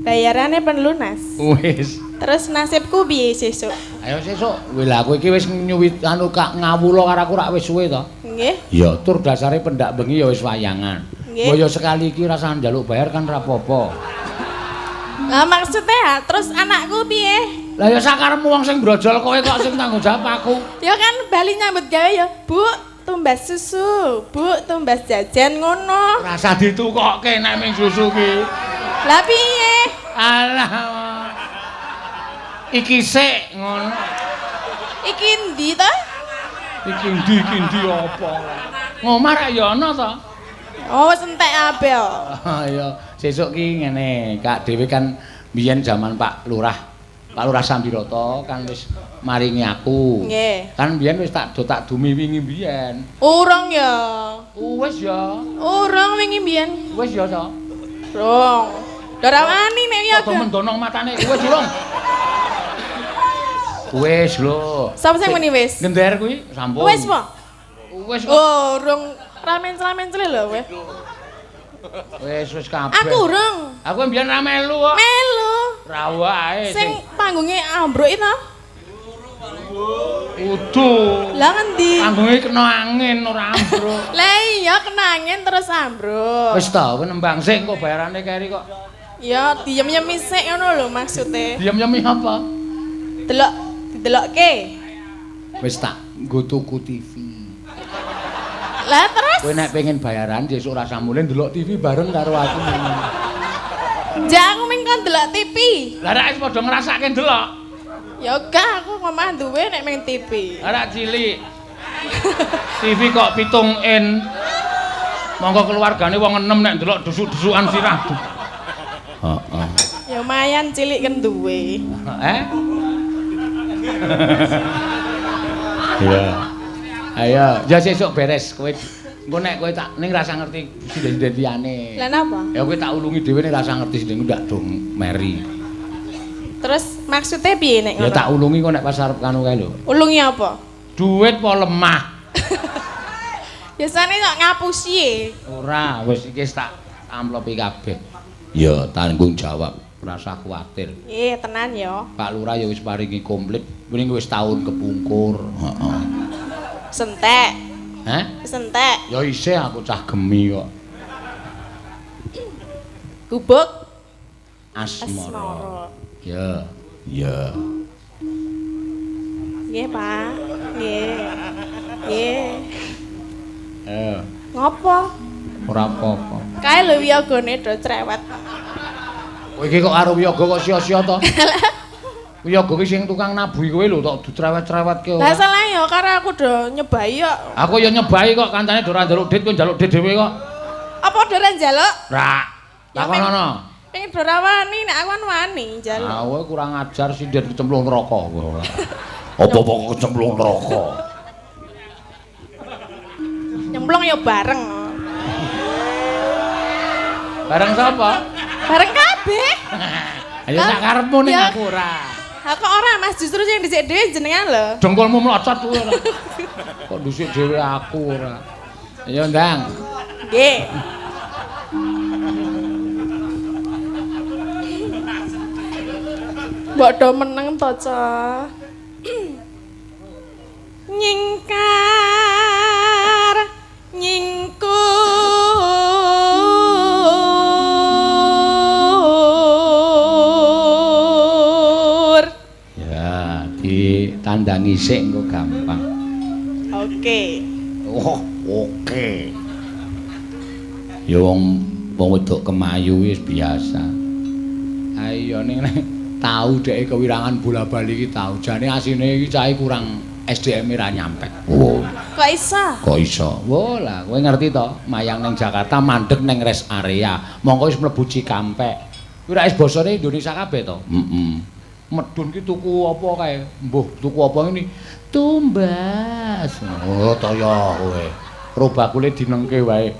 S2: Bayarannya pun lunas.
S1: Wis.
S2: Terus nasibku piye sesuk?
S1: Ayo sesuk. Wis lah kowe iki wis nyuwit anu kak ngawula karo aku rak wis suwe to.
S2: Nggih.
S1: Ya, tur dasare pendak bengi ya wis wayangan.
S2: Nggih.
S1: Kaya sekali iki rasa njaluk bayar kan ra apa-apa.
S2: Lah maksudnya terus anakku piye?
S1: Lah ya sakarepmu wong sing brojol kowe kok sing tanggung jawab aku.
S2: Ya kan bali nyambut gawe ya, Bu. Tumbas susu, Bu, tumbas jajan ngono.
S1: Rasa ditukokke nek ming susu ki.
S2: Lah piye?
S1: Alah. Iki sik ngono.
S2: Iki endi to?
S1: Iki ndi apa? Ngomah ra ya ana to?
S2: Oh, wis entek abe yo.
S1: Ya, sesuk ki ngene, Kak dhewe kan biyen zaman Pak Lurah Sambiroto kan wis maringi aku.
S2: Nggih.
S1: Kan biyen wis tak dumi wingi biyen.
S2: Urung ya.
S1: Wis ya.
S2: Urung wingi biyen.
S1: Wis ya to.
S2: Rong. Ora wani nek ya.
S1: Kok mendonong matane wis urung. Wis lho.
S2: Sapa sing muni wis?
S1: Gender kuwi sampun.
S2: Wis po?
S1: Wis kok.
S2: Oh, urung ramen-ramen lho kowe.
S1: Wis kabeh.
S2: Aku urung.
S1: Aku mbiyen ra melu kok.
S2: Melu.
S1: Ra wae
S2: Sing panggunge ambruk itu.
S1: Udu.
S2: Lah ngendi?
S1: Panggunge kena angin ora ambruk.
S2: Lah iya kena angin terus ambruk.
S1: Wis ta, kowe nembang sik kok bayarane keri kok.
S2: Ya diem-diem sik ngono lho maksude.
S1: Diem-diem apa?
S2: Didelokke.
S1: Wis tak nggo tuku TV.
S2: Lah terus?
S1: Kowe nek pengen bayaran sesuk rasa mulih ndelok TV bareng karo aku.
S2: Ja aku ming kon delok TV.
S1: Lah rak wis padha ngrasake ndelok.
S2: Ya gak aku ngomah duwe nek ming TV.
S1: Rak cilik. TV kok 7 in. Monggo keluargane wong 6 nek ndelok dusuk-dusukan sirah. Heeh.
S2: Ya lumayan cilik kan duwe.
S1: Iya. Ayo, ya sesuk beres kowe Engko nek kowe tak ning rasa ngerti sindhen-sindhen liyane.
S2: Lah napa?
S1: Ya kowe tak ulungi dhewe ning rasa ngerti sindhen ndak dong meri.
S2: Terus maksudnya piye nek
S1: Ya
S2: ngono?
S1: tak ulungi kok nek pas arep kanu kae lho.
S2: Ulungi apa?
S1: Duit apa lemah?
S2: Biasane kok ngapusi e.
S1: Ora, wis iki tak amplopi kabeh. Ya, tanggung jawab, ora usah kuwatir.
S2: Tenan ya.
S1: Pak Lurah ya wis paringi komplit, wingi wis tahun kepungkur. Heeh.
S2: Sentek.
S1: Hah?
S2: Sentek.
S1: Ya isih aku cah gemi kok.
S2: Gubuk
S1: Asmara.
S2: Asmara.
S1: Ya, ya.
S2: Nggih, Pak. Nggih. Nggih. Ngopo?
S1: Ora apa-apa.
S2: Kae lho wiyagane do cerewet.
S1: Kowe iki kok karo wiyaga kok sia-sia to? Wiyaga ki sing tukang nabuhi kowe lho tok dicerewet-cerewetke
S2: Lah
S1: ora.
S2: salah ya karo aku do nyebai kok.
S1: Aku ya nyebai kok kancane do ora njaluk dit kowe njaluk dit dhewe kok.
S2: Apa do ora njaluk?
S1: Ra. Takonono.
S2: Pengen do ora wani nek aku kan wani njaluk.
S1: Ah kowe kurang ajar sindir kecemplung neraka kowe. Apa-apa kok kecemplung neraka.
S2: Nyemplung ya bareng.
S1: Bareng sapa?
S2: Bareng kabeh.
S1: Ayo sak karepmu ning
S2: Ya.
S1: aku ora.
S2: Ha kok ora Mas, justru sing dhisik dhewe jenengan lho.
S1: Dengkulmu mlocot kuwi ora. Kok dhisik dhewe aku ora. Ayo ndang.
S2: Nggih. Mbok do meneng to, Cah. Nyingkar nyingkur.
S1: Ya, ditandangi sik engko gampang.
S2: Oke.
S1: Oh, oke. Ya wong wedok kemayu wis biasa. Ayo ning tau dhek kewirangan bola-bali iki tau. Jane asine iki cahe kurang SDM-e ra nyampe. Oh.
S2: Kok iso?
S1: Kok iso? Wah lah, kowe ngerti to, mayang ning Jakarta mandeg ning rest area. Mongko wis mlebu Cikampek. Kuwi ra wis basane Indonesia kabeh to? Heeh. Medun ki tuku apa kae? Mbuh, tuku apa ngene? Tumbas. Oh, to ya kowe. Robakule dinengke wae.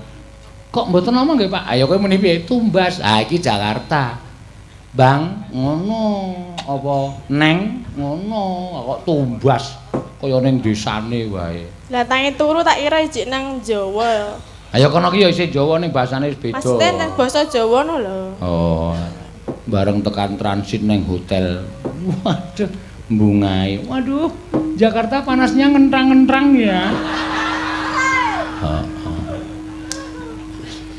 S1: Kok mboten ngomong nggih, Pak? Ayo kowe muni piye? Tumbas. Ah iki Jakarta. Bang, ngono. Apa neng ngono. Kok tumbas. Kaya ning desane wae.
S2: Lah tangi turu tak kira ijik nang Jawa.
S1: Ayo kono ki ya isih Jawa ning basane wis beda.
S2: Maksudnya nang basa Jawa no lho.
S1: Oh. Bareng tekan transit neng hotel. Waduh, mbungai. Waduh, Jakarta panasnya ngentrang-ngentrang ya. Heeh.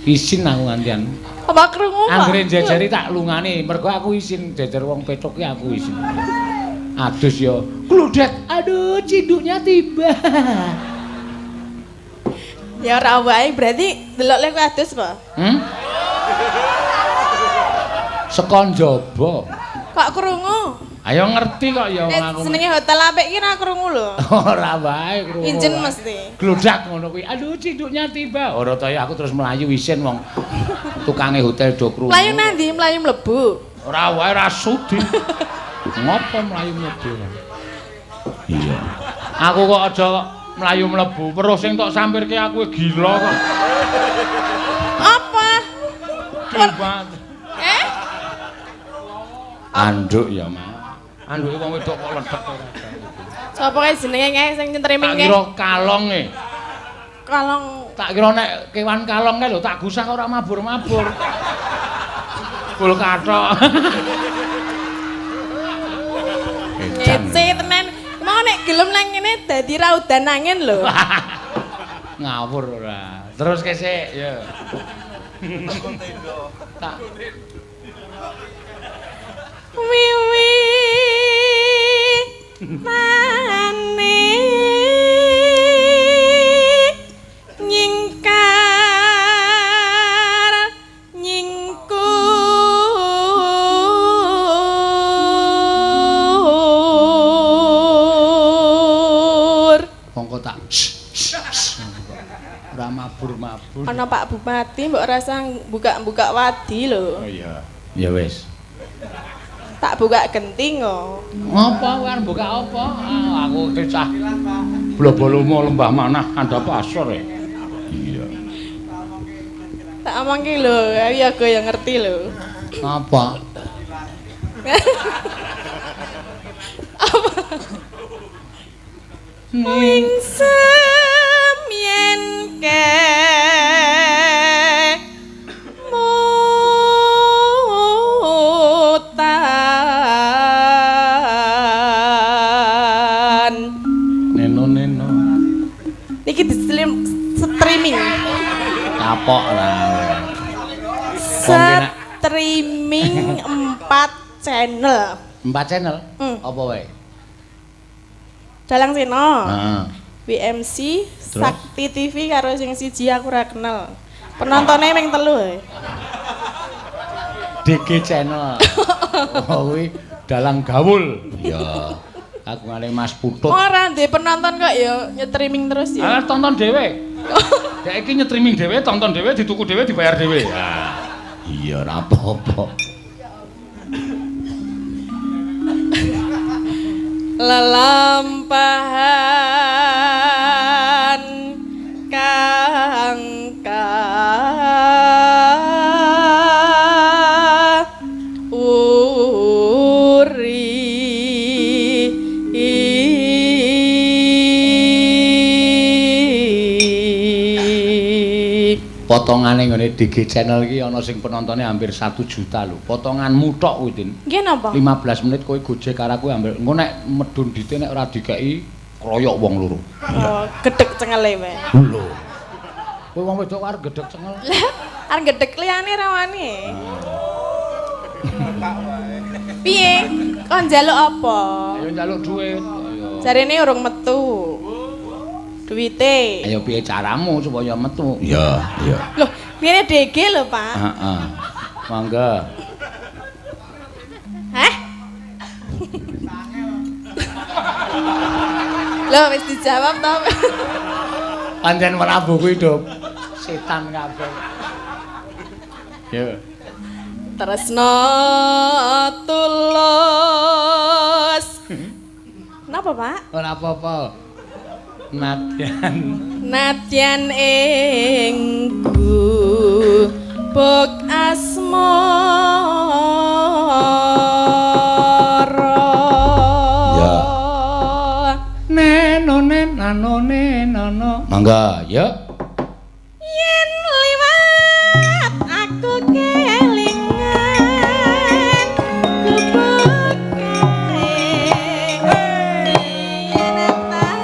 S1: Isin aku ngantian.
S2: Apa krungu kok?
S1: Anggere jejeri tak lungane, mergo aku isin jejer wong petuk ki aku isin. Adus yo, gludek. Aduh, ciduknya tiba.
S2: Ya ora wae, berarti delok lek adus apa?
S1: Sekon jaba.
S2: Kok krungu?
S1: Ayo ngerti kok ya wong
S2: Nek
S1: aku.
S2: senenge hotel apik ki ora krungu lho.
S1: Ora wae krungu.
S2: Injen
S1: wae.
S2: mesti.
S1: Gludak ngono kuwi. Aduh, ciduknya tiba. Ora to ya aku terus melayu isin wong tukange hotel do krungu.
S2: Mlayu nandi? Mlayu mlebu.
S1: Ora wae ra sudi. Ngopo mlayu mlebu? Iya. Aku kok aja mlayu mlebu, terus sing tok sampirke aku gila kok.
S2: Apa?
S1: Tiba. Anduk ya, Mas. Anduke wong wedok kok ledek ora.
S2: Sapa kae jenenge kae sing nyentrimi
S1: Tak
S2: kae?
S1: kira kalonge.
S2: Kalong
S1: Tak kira nek kewan kalong kae lho tak gusah ora mabur-mabur. Kul kathok.
S2: ngece tenan. Mau nek gelem nang ngene dadi raudan angin lho.
S1: Ngawur ora. Terus kesik ya. Tak
S2: Wiwi mane nyingkar nyingkur.
S1: mongko tak ora mabur-mabur.
S2: Ana Pak Bupati mbok rasa buka-buka wadi lho.
S1: Oh iya. Ya wis.
S2: Tak buka genting kok.
S1: Ngapa kan buka apa? Ah, aku cah blobolomo lembah manah anda pasor ya. Iya.
S2: Tak omongke lho, ya go yang ngerti lho.
S1: Apa?
S2: Wing semyen ke mutan.
S1: Neno.
S2: Niki di streaming.
S1: Kapok lah.
S2: Streaming 4 channel.
S1: 4 channel? Apa wae?
S2: Dalang Seno.
S1: Heeh.
S2: BMC, Sakti TV karo sing siji aku ora kenal. Penontonnya meng 3.
S1: DG channel. Oh kuwi dalang gaul. Iya. Aku ngene Mas Putut.
S2: Ora ndek penonton kok ya nyetriming terus ya.
S1: Ah tonton dhewe. Dek iki nyetriming dhewe, tonton dhewe, dituku dhewe, dibayar dhewe. Ah. Iya ora apa-apa.
S2: Lelampahan kang
S1: Potongane ngene DG channel iki ana sing penontonnya hampir 1 juta lho. Potonganmu tok kuwi, Tin.
S2: Nggih napa?
S1: 15 menit kowe gojek karo aku ambil. Engko nek medun dite nek ora dikeki kroyok wong loro.
S2: Oh, gedhek cengele wae.
S1: Lho. Kowe wong wedok arep gedhek cengel.
S2: Lah, arep gedhek liyane rawane. Piye? Kon njaluk apa?
S1: Ayo njaluk dhuwit. Ayo.
S2: Jarene urung metu. Duwite.
S1: Ayo piye caramu supaya metu? Iya, iya.
S2: Loh, ngene DG lho, Pak.
S1: Heeh. Mangga.
S2: Hah? Loh, wis dijawab to.
S1: Pancen Prabu kuwi do setan kabeh. Yo.
S2: Tresno tulus. Napa, Pak?
S1: Ora apa-apa.
S2: Nadyan ing gubuk asmara.
S1: Ya. Neno. Mangga, ya.
S2: Yen liwat aku kelingan gubuk kae. Yen tak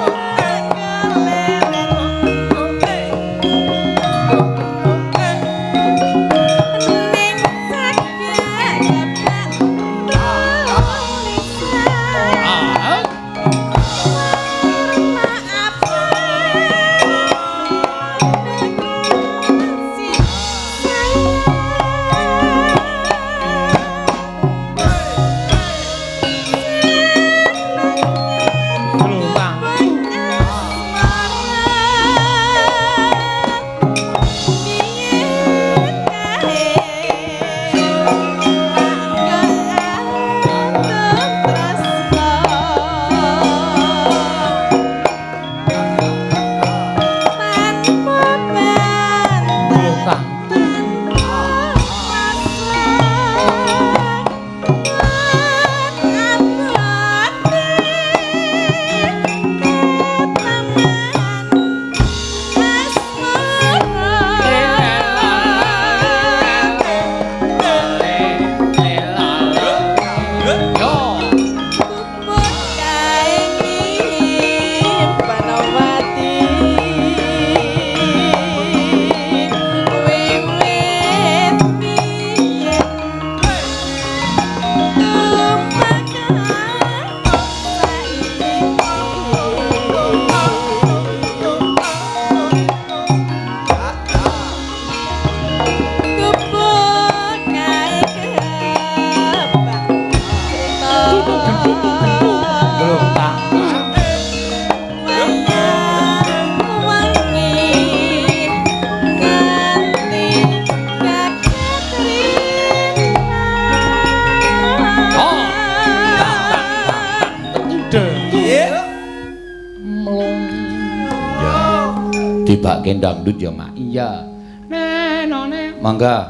S1: Dibake dangdut ya, Mak. Iya. Nenone. Mangga.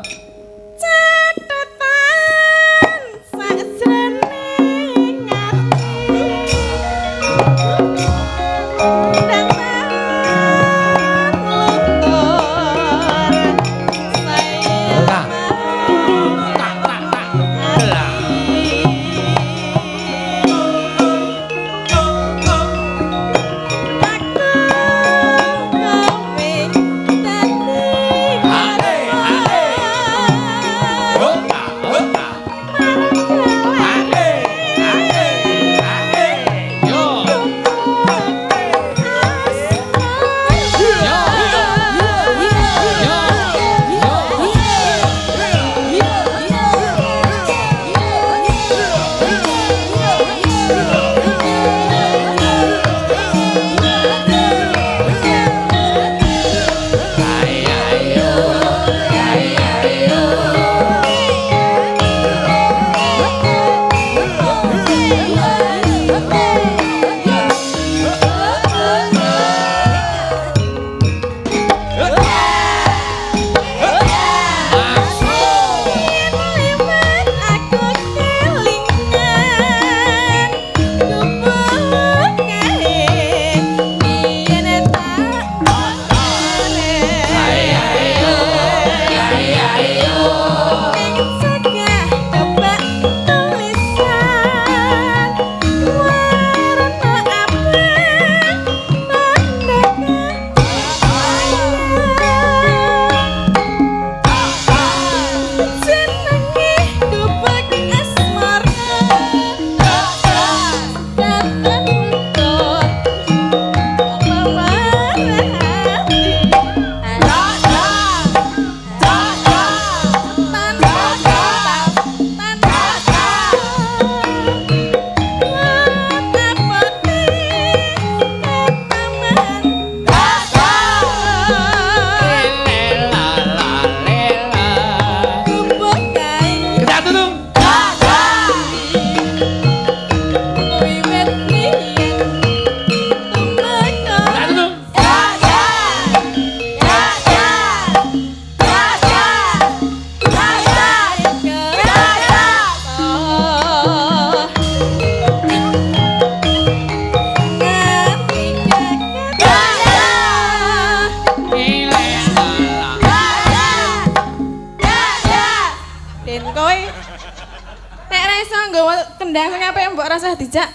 S2: Kendang sing apik mbok rasah dijak.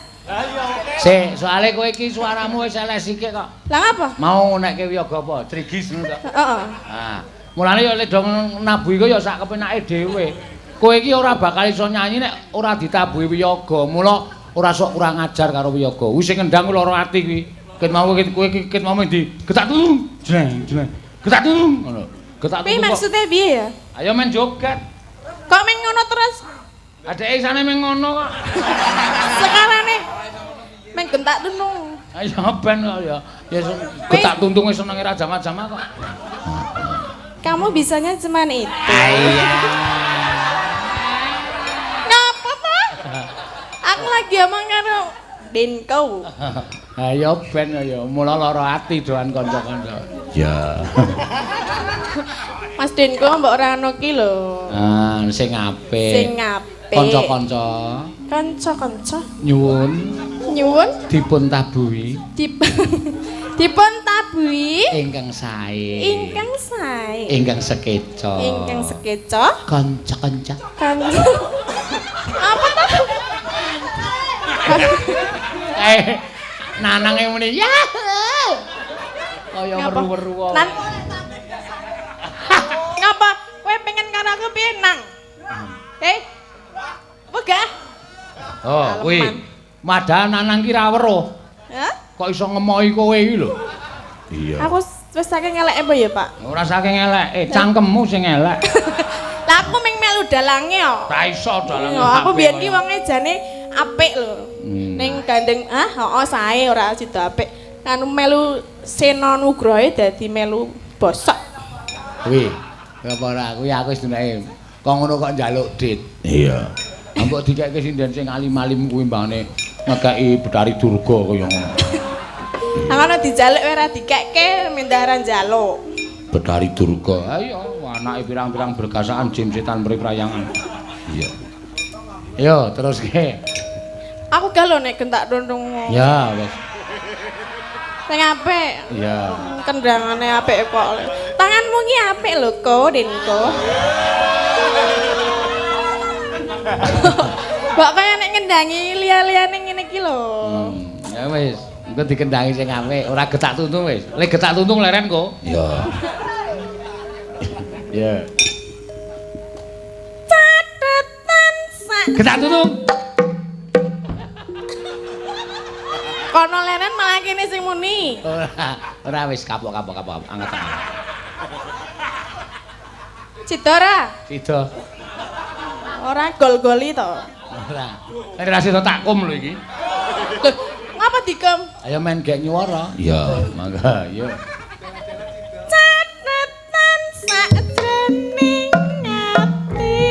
S1: Sik, soalé kowe iki suaramu wis elek sithik kok.
S2: Lah ngapa?
S1: Mau nekke wiyaga apa? Trigis ngono to.
S2: Heeh.
S1: Ah, mulane ya lek dong nabuhi ku ya sak kepenake dhewe. Kowe iki ora bakal iso nyanyi nek ora ditabuhi wiyaga. Mula ora sok kurang ajar karo wiyaga. Wis sing ngendang lara ati kuwi. Ket mau kowe iki ket mau di getak tung. Jreng, jreng. Getak tung ngono. Getak tung.
S2: Piye maksude piye ya?
S1: Ayo men joget.
S2: Kok men ngono terus?
S1: Adeke isane men ngono kok.
S2: Sekarane men gentak tunung.
S1: Ayo ben kok ya. Ya getak tuntung wis senenge ra jama-jama kok.
S2: Kamu bisanya cuman itu.
S1: Iya.
S2: Ngapa toh? Aku lagi omong karo Denko.
S1: Ayo ben ya, mula lara ati doan kanca-kanca. Ya.
S2: Mas Denko mbok ora ono ki lho.
S1: Ah, sing apik.
S2: Sing apik.
S1: Kanca-kanca.
S2: Kanca-kanca.
S1: Nyuwun.
S2: Nyuwun
S1: Dipun tabuhi.
S2: Dipun tabuhi.
S1: Ingkang sae.
S2: Ingkang sae.
S1: Ingkang sekeca.
S2: Ingkang sekeca.
S1: Kanca-kanca.
S2: Kanca. Apa toh?
S1: Nanange muni ya. Kaya weru-weru wae.
S2: Nan. Ngapa kowe pengen karo aku piye nang? Wegah.
S1: Oh, kuwi. Madha nanang ki ra weruh.
S2: Hah?
S1: Kok iso ngemohi kowe iki lho. Iya.
S2: Aku wis saking eleke apa ya, Pak?
S1: Ora saking eleke, cangkemmu sing elek.
S2: Lah aku ming melu dalange kok.
S1: Ra iso dalange.
S2: Aku biyen ki wonge jane apik lho. Ning gandeng sae ora sida apik. Anu melu Sena Nugroho dadi melu bosok.
S1: Kuwi. Apa ora kuwi aku wis dunake. Kok ngono kok njaluk dit. Iya. Ambok dikeke sinden sing alim-alim kuwi mbane ngekeki Betari Durga kaya ngono.
S2: Ngono dijaluk ora dikekke mindaran njaluk.
S1: Betari Durga. Ayo anake pirang-pirang berkasaan jin setan mriprayangan. Iya. Yo teruske.
S2: Aku galo nek gentak dondong.
S1: Ya wis.
S2: Sing apik.
S1: Iya.
S2: Kendangane apik kok. Tanganmu ki apik lho, Ko, Denko. Mbok kaya nek ngendangi liya-liyane ngene iki lho.
S1: Ya wis, engko dikendangi sing apik, ora getak tuntung wis. Lek getak tuntung leren kok. Iya. Iya.
S2: Catetan sak.
S1: Getak tuntung.
S2: Kono leren malah kene sing muni.
S1: Ora wis kapok angkat tangan.
S2: Cidora.
S1: Sida.
S2: Ora gol-goli to.
S1: Ora. Nek ra sida takum lho iki.
S2: Lho, ngapa dikem?
S1: Ayo main gek nyuwara. Iya, mangga, yo.
S2: Catetan sakjroning ati.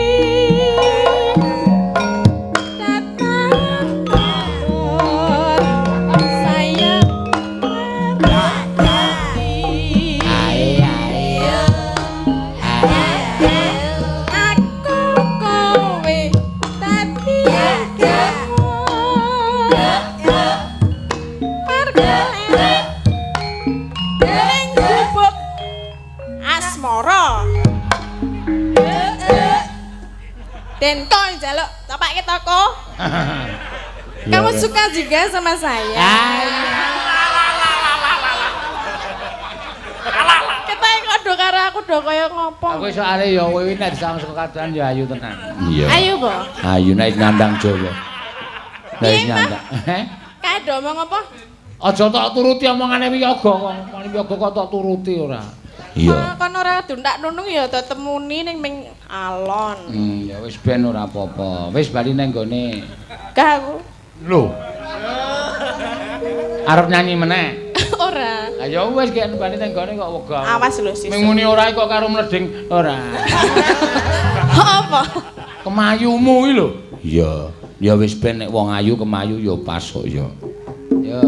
S2: Denko jaluk tapake toko. Kamu suka juga sama saya? Kita kok do karo aku do kaya ngopo?
S1: Aku soalé ya kowe nek disang saka kadoan ya ayu tenan. Iya.
S2: Ayu po?
S1: Ayu nek nyandang Jawa. Nek nyandang.
S2: Kae do omong apa?
S1: Aja tak turuti omongane Wiyaga kok. Omongane Wiyaga kok tak turuti ora. Iya.
S2: Kon ora dundak nunung ya do temuni ning ming alon.
S1: Ya wis ben ora apa-apa. Wis bali nang gone.
S2: Gak aku.
S1: Lho. Arep nyanyi meneh.
S2: Ora.
S1: Ayo wis gek bali nang gone kok wegah.
S2: Awas lho sis.
S1: Ming muni ora kok karo mleding ora.
S2: Apa?
S1: Kemayumu iki lho. Iya. Ya wis ben nek wong ayu kemayu ya pas kok ya. Ya.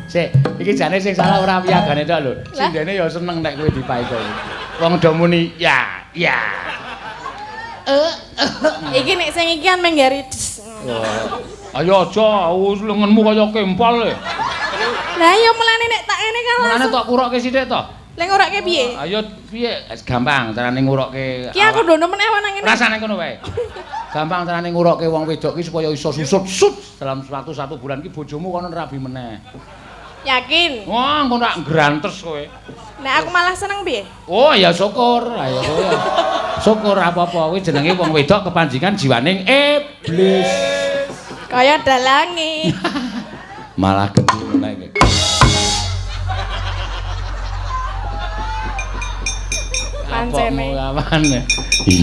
S1: Sik, iki jane sing salah ora wiyagane tok lho. Sing dene ya seneng nek kowe dipaito. Wong do muni ya, ya.
S2: Iki nek sing iki kan menggari.
S1: Ayo aja, wis lengenmu kaya kempal e.
S2: Lah iya mulane nek tak ngene kan
S1: Mulane
S2: langsung.
S1: tok kurokke sithik to.
S2: Lek ngurake piye?
S1: Ayo piye? Gampang carane ngurokke.
S2: Ki aku ndono meneh ana ngene.
S1: Rasane ngono wae. Gampang carane ngurokke wong wedok ki supaya iso susut dalam satu bulan ki bojomu kono rabi meneh.
S2: Yakin?
S1: Wah, engko tak grantes kowe.
S2: Nek aku malah seneng piye?
S1: Oh, ya syukur. Ayo kowe. Syukur apa-apa kuwi jenenge wong wedok kepanjingan jiwaning iblis.
S2: Kaya dalange.
S1: Malah gede meneh iki.
S2: Pancene.
S1: Apa mau iya.